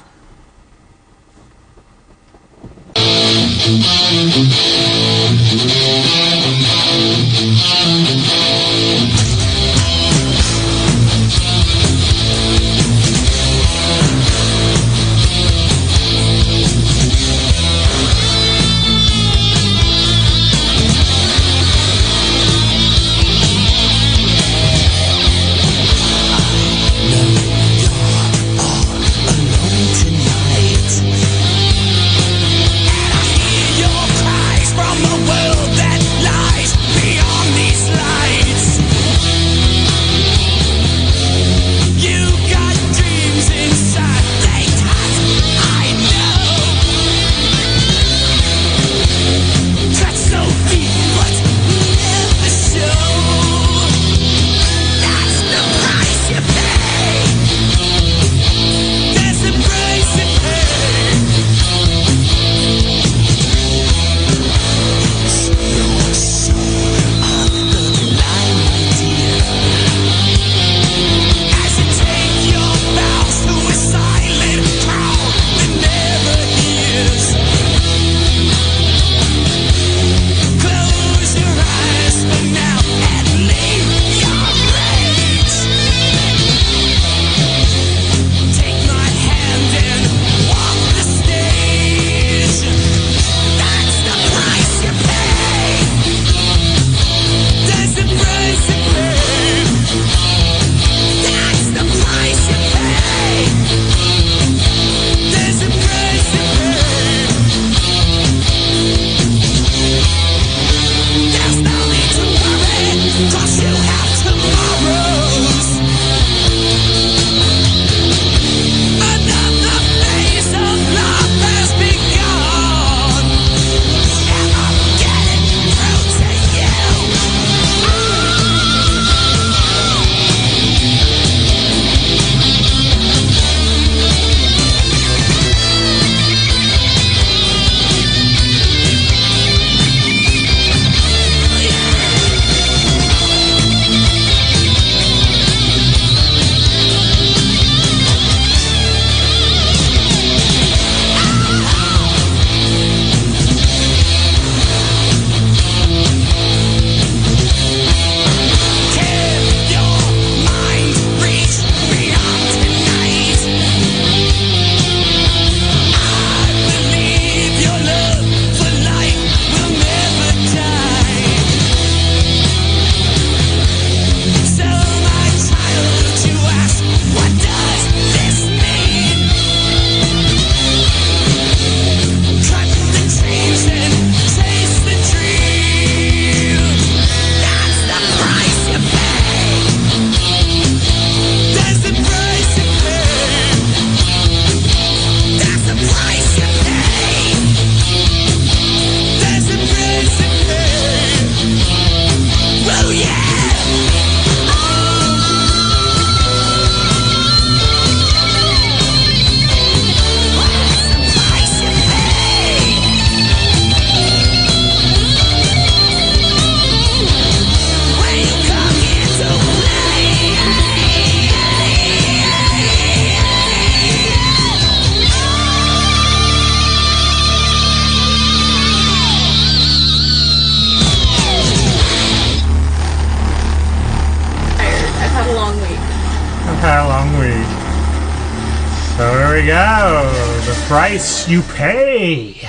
we go. The price you pay.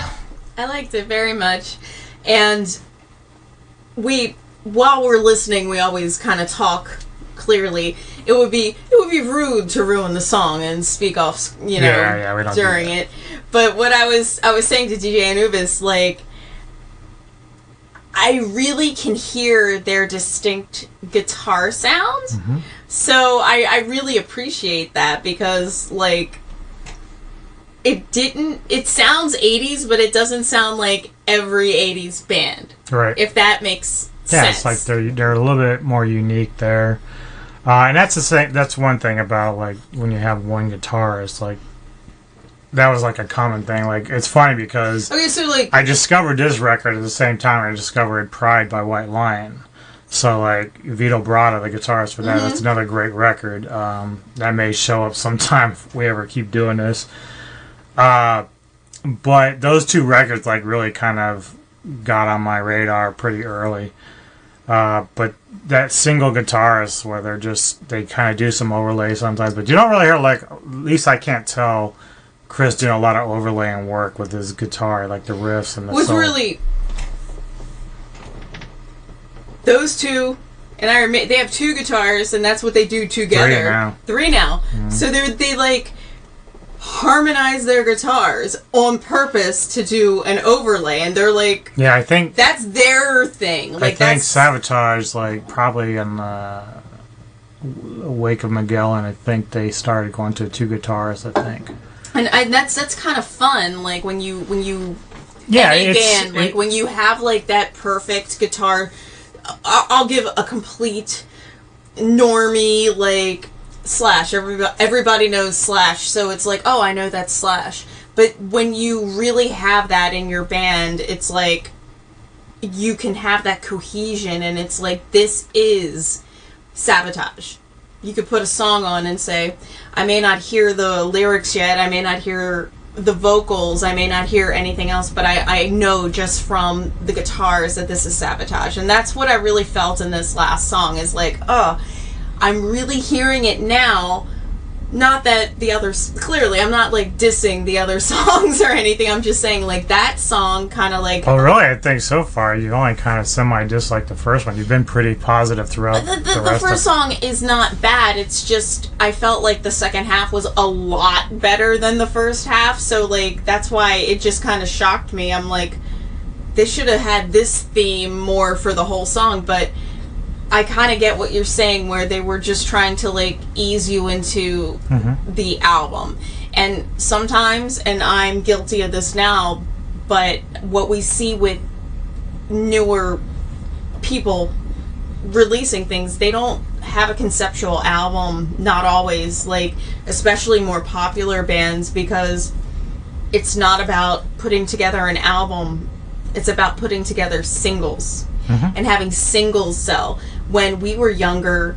I liked it very much. And while we're listening, we always kind of talk clearly. It would be rude to ruin the song and speak off, we don't during it. But what I was saying to DJ Anubis, like, I really can hear their distinct guitar sound. Mm-hmm. So I really appreciate that because, like, it sounds 80s, but it doesn't sound like every 80s band. Right. If that makes sense. Yeah, it's like they're a little bit more unique there. And that's the same. That's one thing about like when you have one guitarist. Like that was like a common thing. Like it's funny because Okay, so like I discovered this record at the same time I discovered Pride by White Lion. So like Vito Bratta, the guitarist for that, that's another great record. That may show up sometime if we ever keep doing this. But those two records like really kind of got on my radar pretty early. But that single guitarist where they kind of do some overlay sometimes, but you don't really hear like, at least I can't tell Chris doing a lot of overlaying work with his guitar, like the riffs and the was solo. really those two, and they have two guitars, and that's what they do together. Three now. So they like harmonize their guitars on purpose to do an overlay, and they're like, yeah, I think that's their thing. Like I think Savatage, like probably in the wake of Magellan, I think they started going to two guitars. I think, and that's kind of fun. Like when you yeah, in a band, like when you have like that perfect guitar. I'll give a complete normie like Slash. Everybody knows Slash, so it's like, oh, I know that's Slash. But when you really have that in your band, it's like you can have that cohesion, and it's like, this is Savatage. You could put a song on and say, I may not hear the lyrics yet, I may not hear the vocals, I may not hear anything else, but I know just from the guitars that this is Savatage. And that's what I really felt in this last song, is like, oh, I'm really hearing it now. Not that the others, clearly, I'm not like dissing the other songs or anything, I'm just saying like that song kind of like... Oh really? I think so far you only kind of semi-disliked the first one. You've been pretty positive throughout the first song is not bad, it's just I felt like the second half was a lot better than the first half, so like that's why it just kind of shocked me. I'm like, they should have had this theme more for the whole song, but I kind of get what you're saying, where they were just trying to like ease you into the album. And sometimes, and I'm guilty of this now, but what we see with newer people releasing things, they don't have a conceptual album, not always, like especially more popular bands, because it's not about putting together an album, it's about putting together singles and having singles sell. When we were younger,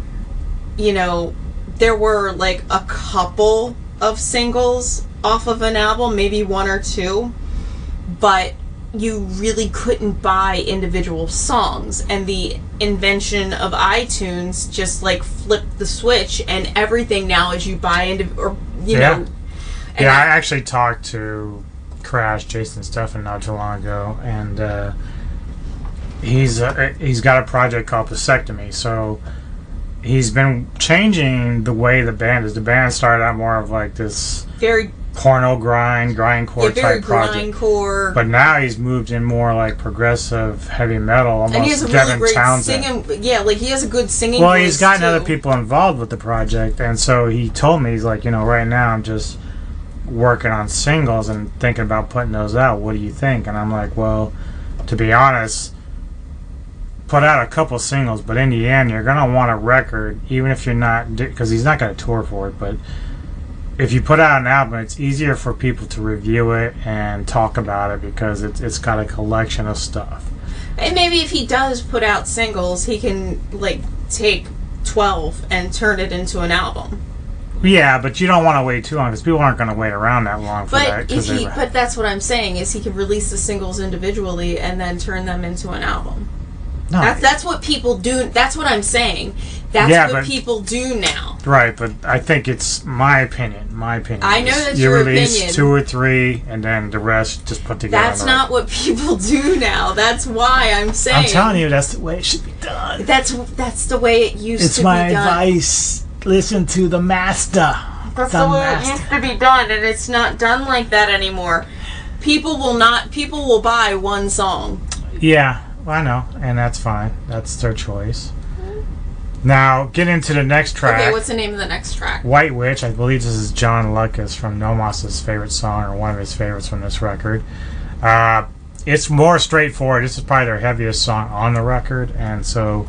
you know, there were like a couple of singles off of an album, maybe one or two, but you really couldn't buy individual songs. And the invention of iTunes just like flipped the switch, and everything now is you buy know. Yeah, I actually talked to Crash, Jason Steffen, not too long ago, and he's got a project called Vasectomy, so he's been changing the way the band is. The band started out more of like this very porno grindcore type project, grindcore. But now he's moved in more like progressive heavy metal, almost and he has a Devin really great Townsend. singing. Yeah, like he has a good singing. Well, voice he's gotten too. other people involved with the project, and so he told me, he's like, you know, right now I'm just working on singles and thinking about putting those out. What do you think? And I'm like, well, to be honest, put out a couple singles, but in the end you're gonna want a record, even if you're not, because he's not gonna tour for it, but if you put out an album, it's easier for people to review it and talk about it, because it's got a collection of stuff. And maybe if he does put out singles, he can like take 12 and turn it into an album. Yeah, but you don't want to wait too long, because people aren't going to wait around that long for that. But that's what I'm saying, is he could release the singles individually and then turn them into an album. No. That's what people do. That's what I'm saying. That's what people do now. Right, but I think it's my opinion. I know that's you your release opinion. 2 or 3, and then the rest just put together. That's not what people do now. That's why I'm saying. I'm telling you, that's the way it should be done. That's the way it used to be done. It's my advice. Listen to the master. That's the way it used to be done, and it's not done like that anymore. People will buy one song. Yeah, I know, and that's fine. That's their choice. Now, get into the next track. Okay, what's the name of the next track? White Witch. I believe this is John Lucas from Nomos' favorite song, or one of his favorites from this record. It's more straightforward. This is probably their heaviest song on the record, and so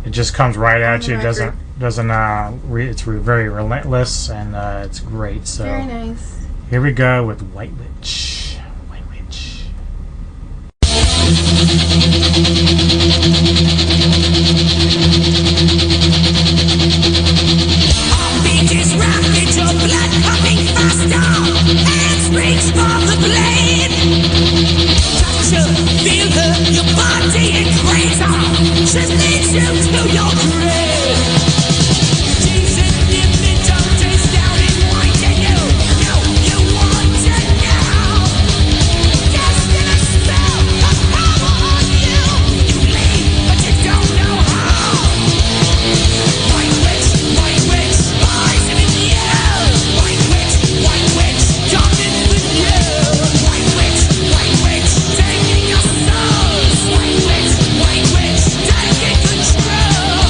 It just comes right at the you. It record. doesn't it's very relentless, and it's great. So Very nice. here we go with White Witch. White Witch. Heartbeat is rapid, your blood pumping faster. Hands reach for the blade. Touch her, feel her, your body and greater. She leads you to your grave. She's in the middle, days down and winding you. You want it now. Casting a spell of power on you. You leave, but you don't know how. White witch, rising in you. White witch, coming with you. White witch, taking your souls. White witch, taking control.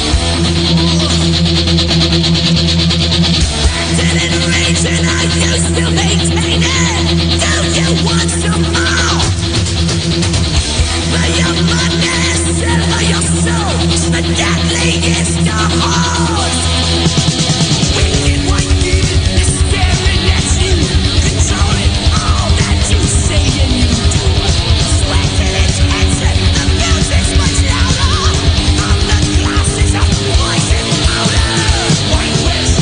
Branded and raging, are you still maintaining? Do you want some more? For your money, sell for your soul. The deadliest of hoes. Wicked white demon is staring at you, controlling all that you say and you do. Sweating its tension, the music's much louder. All the glasses are poison powder. White witch,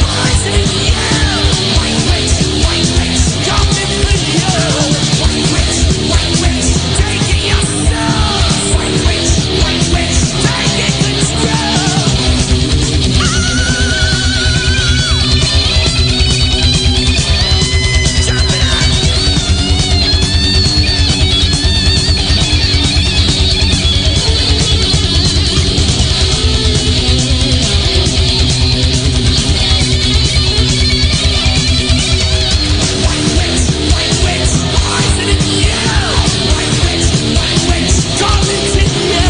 poison in you. White witch, coming with you. White witch, taking your souls. White witch, taking control. Jumping up. White witch, poison in you. White witch, coming to you.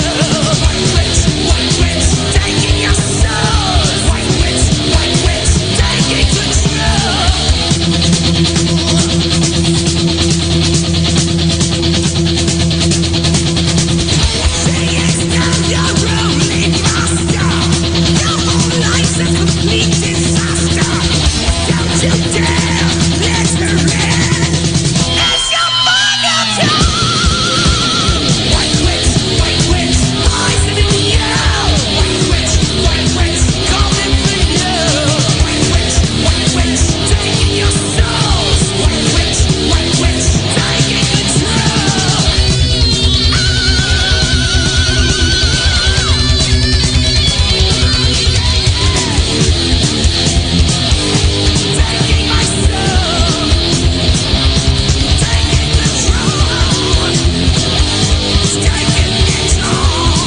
White witch, taking your souls. White witch, taking control. She is now your ruling master. Your whole life's a complete disaster. Don't you dare let her in. It's your final time. White witch, poison in you. White witch, coming for you. White witch, taking your souls. White witch, taking control. Taking my soul. Taking control. Taking it all.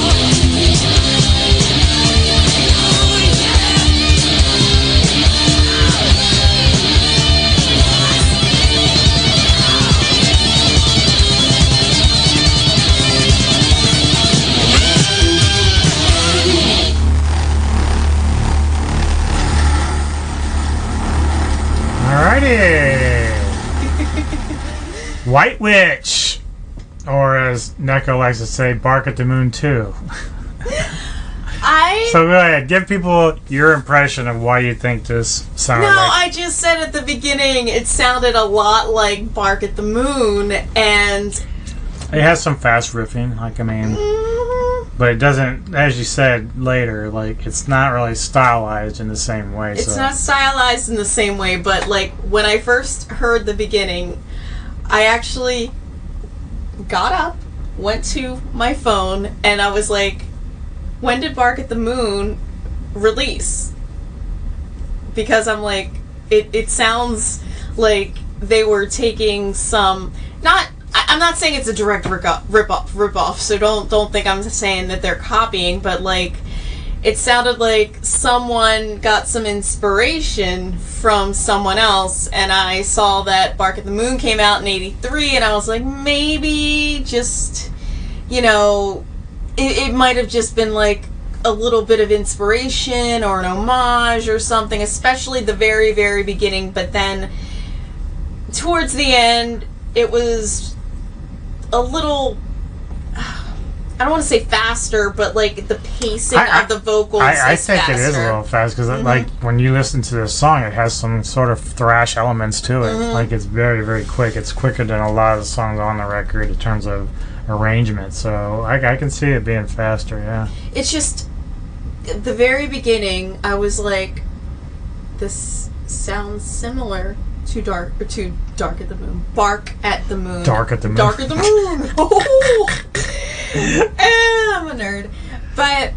Alrighty. White Witch, or as Neko likes to say, Bark at the Moon 2. So go ahead, give people your impression of why you think this sounded No, like. I just said at the beginning it sounded a lot like Bark at the Moon, and It has some fast riffing, but it doesn't, as you said later, like, it's not really stylized in the same way. it's so. not stylized in the same way, but like when I first heard the beginning, I actually got up, went to my phone, and I was like, when did Bark at the Moon release? Because I'm like, it sounds like they were taking some, I'm not saying it's a direct rip-off, so don't think I'm saying that they're copying, but like, it sounded like someone got some inspiration from someone else, and I saw that Bark at the Moon came out in '83, and I was like, maybe just, it might have just been like a little bit of inspiration or an homage or something, especially the very, very beginning, but then towards the end, it was a little, I don't want to say faster, but like the pacing of the vocals I is think faster. it is a little fast because like when you listen to this song, it has some sort of thrash elements to it. Like it's very, very quick. It's quicker than a lot of the songs on the record in terms of arrangement. So I can see it being faster. Yeah. It's just the very beginning. I was like, this sounds similar to Dark at the Moon. Bark at the Moon. Dark at the Moon. Dark at the Moon. Oh, I'm a nerd, but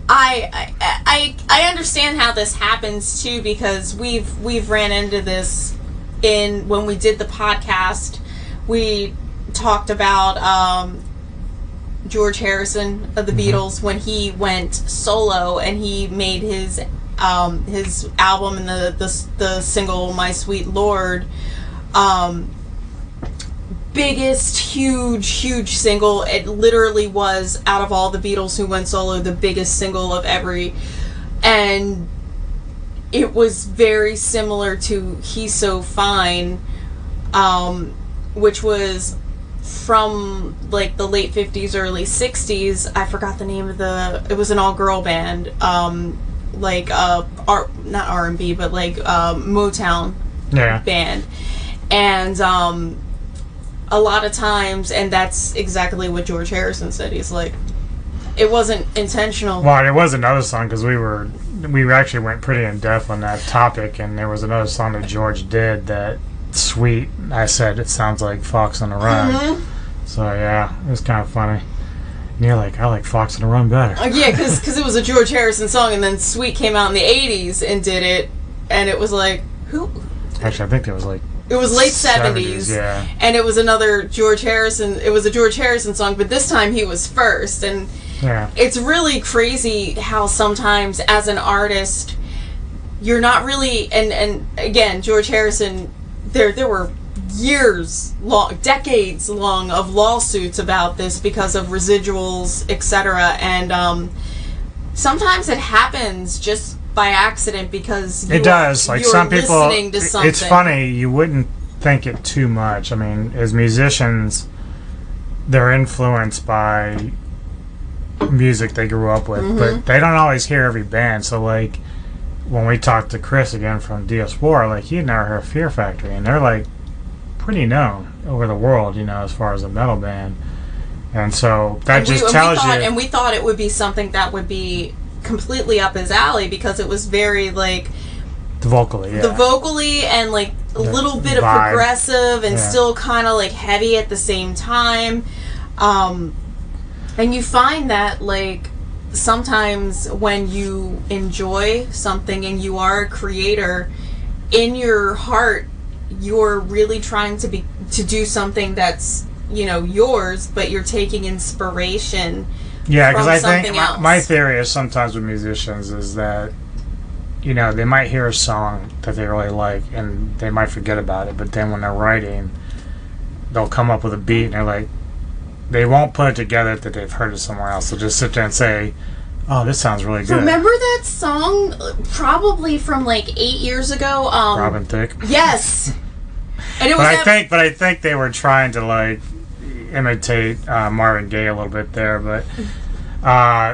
I understand how this happens too, because we've ran into this when we did the podcast. We talked about George Harrison of the Beatles when he went solo and he made his album and the single "My Sweet Lord," biggest huge single. It literally was, out of all the Beatles who went solo, the biggest single of every, and it was very similar to "He's So Fine," which was from like the late 50s, early 60s. I forgot the name of it was an all-girl band, like not R&B, but like Motown band. And a lot of times, and that's exactly what George Harrison said, he's like, it wasn't intentional. Well, it was another song because we actually went pretty in depth on that topic, and there was another song that George did that Sweet, I said it sounds like Fox on the Run. So yeah, it was kind of funny. And you're like, I like Fox on the Run better. Yeah, because it was a George Harrison song, and then Sweet came out in the 80s and did it, and it was like, who? Actually, I think it was like... It was late 70s, yeah. And it was another George Harrison, it was a George Harrison song, but this time he was first, and it's really crazy how sometimes as an artist, you're not really, and again, George Harrison, there were decades long of lawsuits about this because of residuals, etc. And sometimes it happens just by accident because it does. Like some people, listening to something. It's funny. You wouldn't think it too much. I mean, as musicians, they're influenced by music they grew up with, but they don't always hear every band. So like when we talked to Chris again from Diaspora, like he'd never heard Fear Factory, and they're like pretty known over the world, as far as a metal band. And so that tells you. And we thought it would be something that would be completely up his alley because it was very like vocally and like a little bit of progressive and still kind of like heavy at the same time. And you find that like sometimes when you enjoy something and you are a creator, in your heart you're really trying to do something that's yours, but you're taking inspiration because I something think else. My theory is sometimes with musicians is that they might hear a song that they really like and they might forget about it, but then when they're writing they'll come up with a beat and they're like, they won't put it together that they've heard it somewhere else. They'll just sit there and say, oh, this sounds really good. Remember that song probably from like 8 years ago? Robin Thicke. Yes. And it was but I think they were trying to like imitate Marvin Gaye a little bit there, but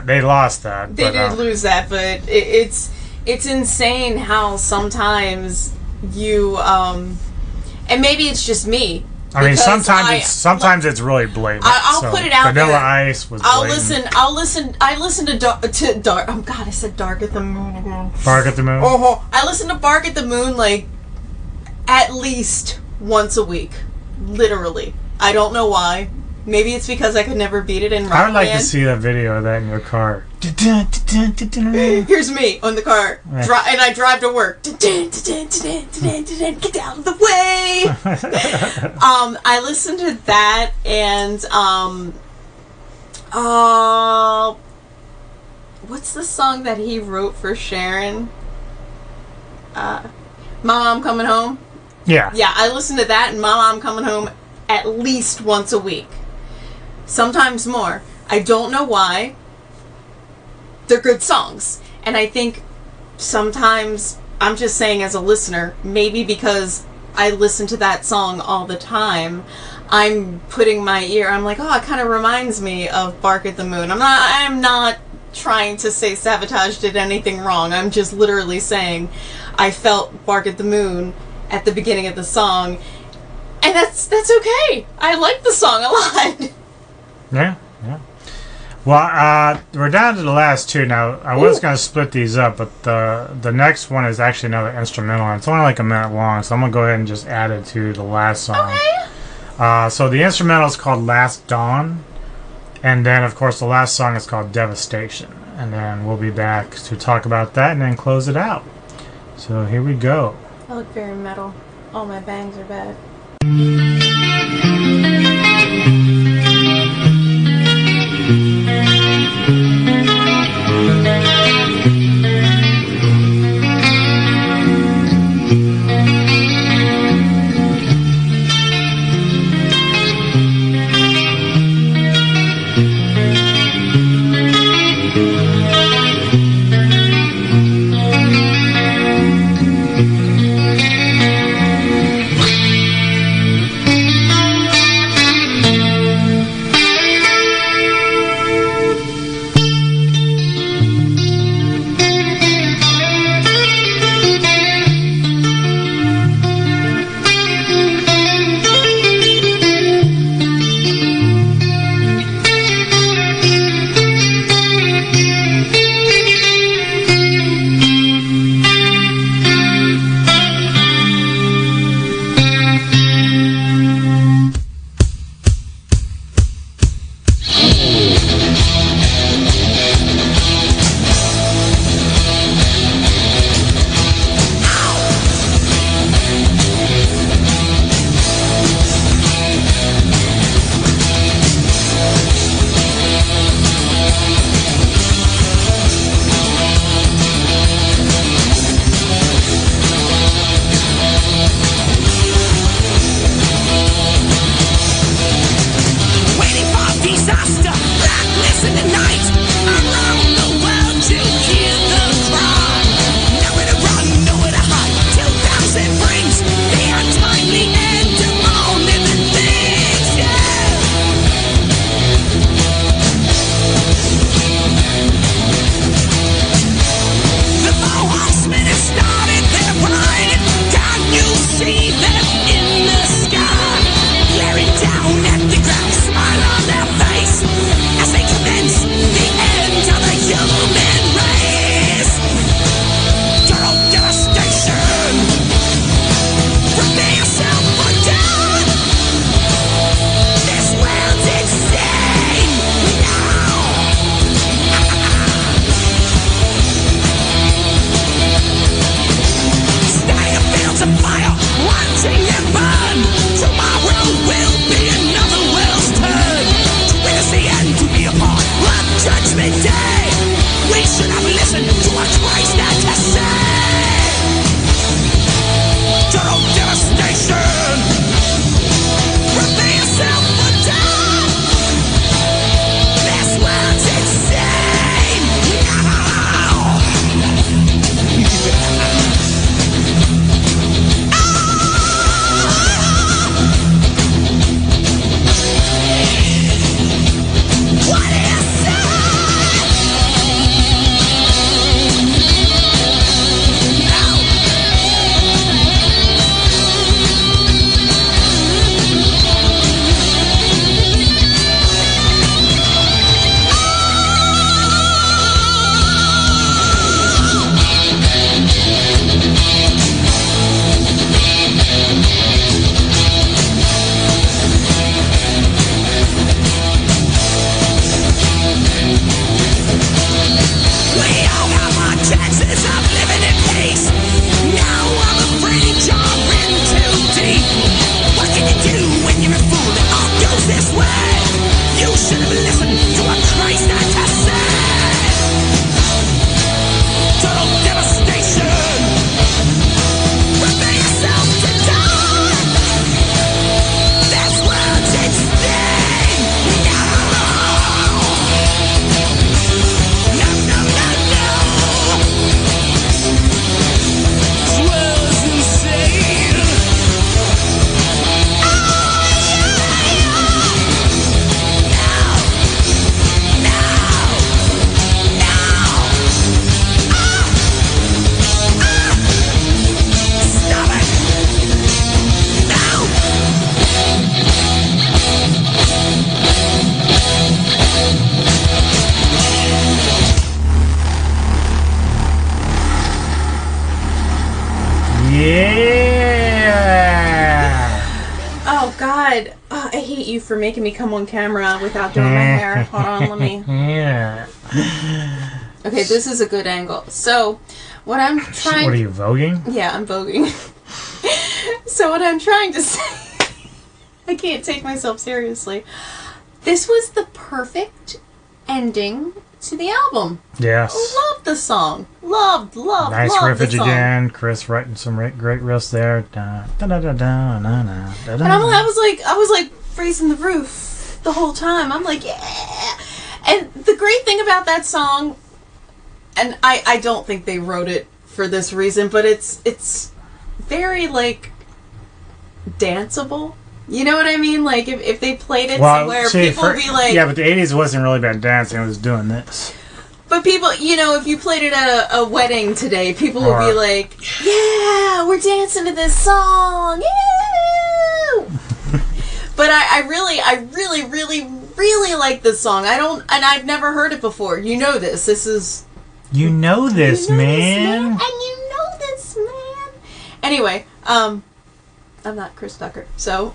they lost that. They did lose that, but it's insane how sometimes you and maybe it's just me. I mean, sometimes it's really blatant. I'll put it out Vanilla there. Ice was blatant. I'll listen. I listen to Dark. Oh God, I said Dark at the Moon again. Bark at the Moon. I listen to Bark at the Moon like at least once a week, literally. I don't know why. Maybe it's because I could never beat it in rock I would like band. to see that video of that in your car. Here's me on the car, and I drive to work. Get out of the way. I listened to that, and what's the song that he wrote for Sharon? Mama, I'm Coming Home. Yeah, I listened to that and Mama, I'm Coming Home at least once a week. Sometimes more. I don't know why. They're good songs. And I think sometimes, I'm just saying as a listener, maybe because I listen to that song all the time, I'm putting my ear, I'm like, oh, it kind of reminds me of Bark at the Moon. I'm not trying to say Savatage did anything wrong. I'm just literally saying I felt Bark at the Moon at the beginning of the song, and that's okay. I like the song a lot. Yeah. Well, we're down to the last two now. I was going to split these up, but the next one is actually another instrumental, and it's only like a minute long, so I'm going to go ahead and just add it to the last song. Okay. So the instrumental is called Last Dawn, and then, of course, the last song is called Devastation. And then we'll be back to talk about that and then close it out. So here we go. I look very metal. All my bangs are bad. I hate you for making me come on camera without doing my hair. Hold on, let me. Yeah. Okay, this is a good angle. So, what I'm trying. What are you, voguing? Yeah, I'm voguing. So what I'm trying to say, I can't take myself seriously. This was the perfect ending to the album. Yes. Loved the song. Loved nice loved riffage the song. again. Chris writing some great riffs there. Da, da, da, da, da, da, da, da, And I was like raising the roof the whole time. I'm like, yeah. And the great thing about that song, and I don't think they wrote it for this reason, but it's very like danceable. You know what I mean? Like if they played it somewhere, people would be like, yeah, but the 80s wasn't really about dancing, it was doing this. But people, you know, if you played it at a wedding today, people would be like, yeah, we're dancing to this song. Yeah. But I really like this song. I've never heard it before. You know this. You know this, man. And you know this, man. Anyway, I'm not Chris Tucker, so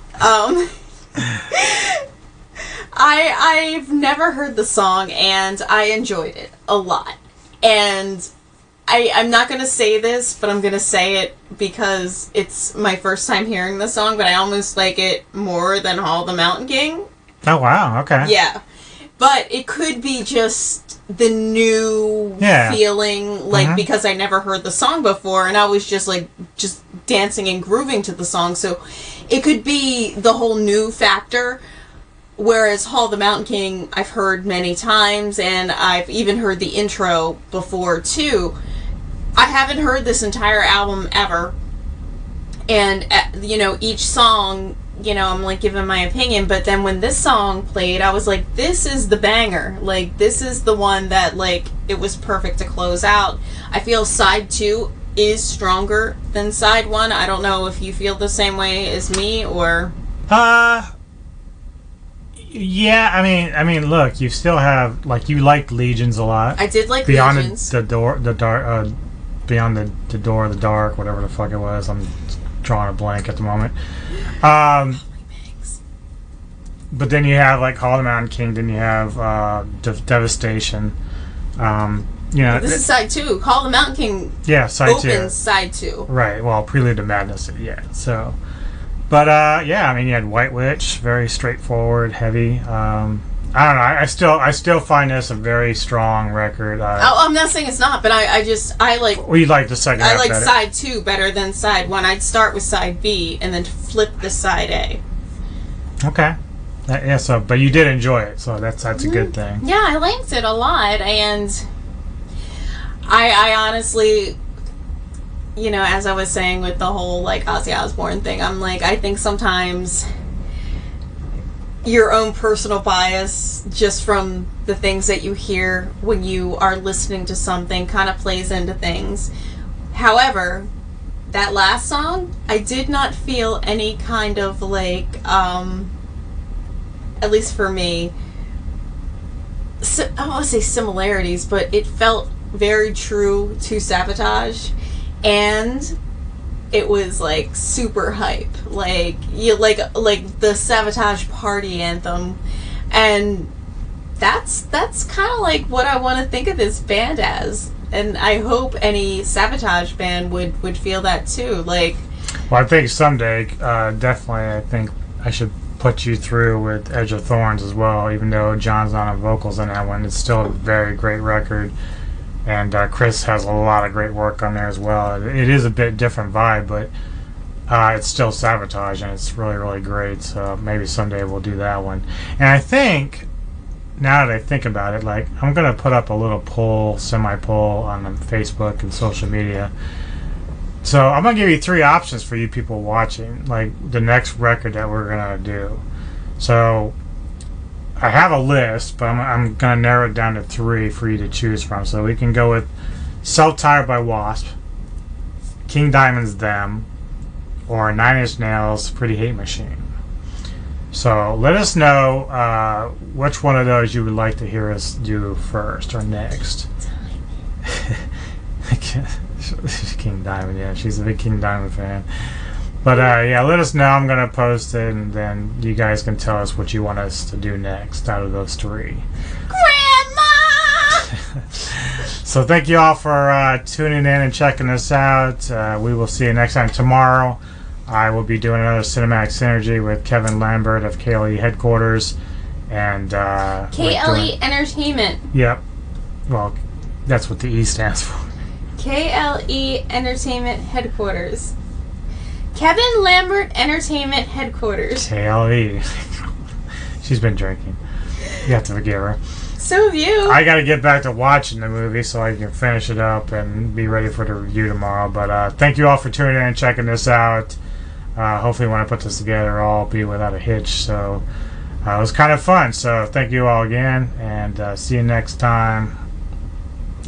I've never heard the song, and I enjoyed it a lot. And I'm not going to say this, but I'm going to say it because it's my first time hearing the song, but I almost like it more than Hall the Mountain King. Oh, wow, okay. Yeah. But it could be just the new feeling, like, because I never heard the song before, and I was just dancing and grooving to the song, so it could be the whole new factor, whereas Hall the Mountain King I've heard many times, and I've even heard the intro before, too. I haven't heard this entire album ever, and, you know, each song, you know, I'm like giving my opinion, but then when this song played, I was like, this is the banger. Like, this is the one that, like, it was perfect to close out. I feel side 2 is stronger than side 1. I don't know if you feel the same way as me, or... Yeah, I mean, look, you still have, like, you liked Legions a lot. I did like Beyond Legions. Beyond the Door of the Dark, whatever the fuck it was. I'm drawing a blank at the moment. But then you have like Hall of the Mountain King. Then you have Devastation. You know, this is side 2. Hall of the Mountain King. Yeah, side 2. Opens side 2. Right. Well, Prelude to Madness. Yeah. So, but yeah, I mean, you had White Witch. Very straightforward, heavy. I don't know. I still find this a very strong record. I'm not saying it's not, but I like. Well, you like the second half I like better. side 2 better than side 1. I'd start with side B and then flip the side A. Okay. Yeah. So, but you did enjoy it, so that's a good thing. Yeah, I liked it a lot, and I honestly, you know, as I was saying with the whole like Ozzy Osbourne thing, I'm like, I think sometimes your own personal bias just from the things that you hear when you are listening to something kind of plays into things. However, that last song, I did not feel any kind of like, at least for me, I don't want to say similarities, but it felt very true to Savatage, and it was like super hype, like the Savatage party anthem, and that's kind of like what I want to think of this band as, and I hope any Savatage band would feel that too. Like, well, I think someday, definitely, I think I should put you through with Edge of Thorns as well. Even though John's not on vocals in that one, it's still a very great record. And Chris has a lot of great work on there as well. It is a bit different vibe, but it's still Savatage, and it's really, really great. So maybe someday we'll do that one. And I think, now that I think about it, like, I'm going to put up a little poll, semi-poll on Facebook and social media. So I'm going to give you 3 options for you people watching, like the next record that we're going to do. So I have a list, but I'm going to narrow it down to 3 for you to choose from. So we can go with Self-Tired by Wasp, King Diamond's Them, or 9 Inch Nails' Pretty Hate Machine. So let us know which one of those you would like to hear us do first or next. King Diamond, yeah, she's a big King Diamond fan. But yeah, let us know. I'm gonna post it, and then you guys can tell us what you want us to do next out of those 3. Grandma! So thank you all for tuning in and checking us out. We will see you next time. Tomorrow, I will be doing another Cinematic Synergy with Kevin Lambert of KLE Headquarters. And KLE Entertainment. Yep. Well, that's what the E stands for. KLE Entertainment Headquarters. Kevin Lambert Entertainment Headquarters. KLE. She's been drinking. You have to forgive her. So have you. I got to get back to watching the movie so I can finish it up and be ready for the review tomorrow. But thank you all for tuning in and checking this out. Hopefully when I put this together, I'll be without a hitch. So it was kind of fun. So thank you all again, and see you next time.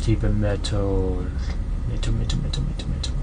Keep it metal. Metal, metal, metal, metal, metal.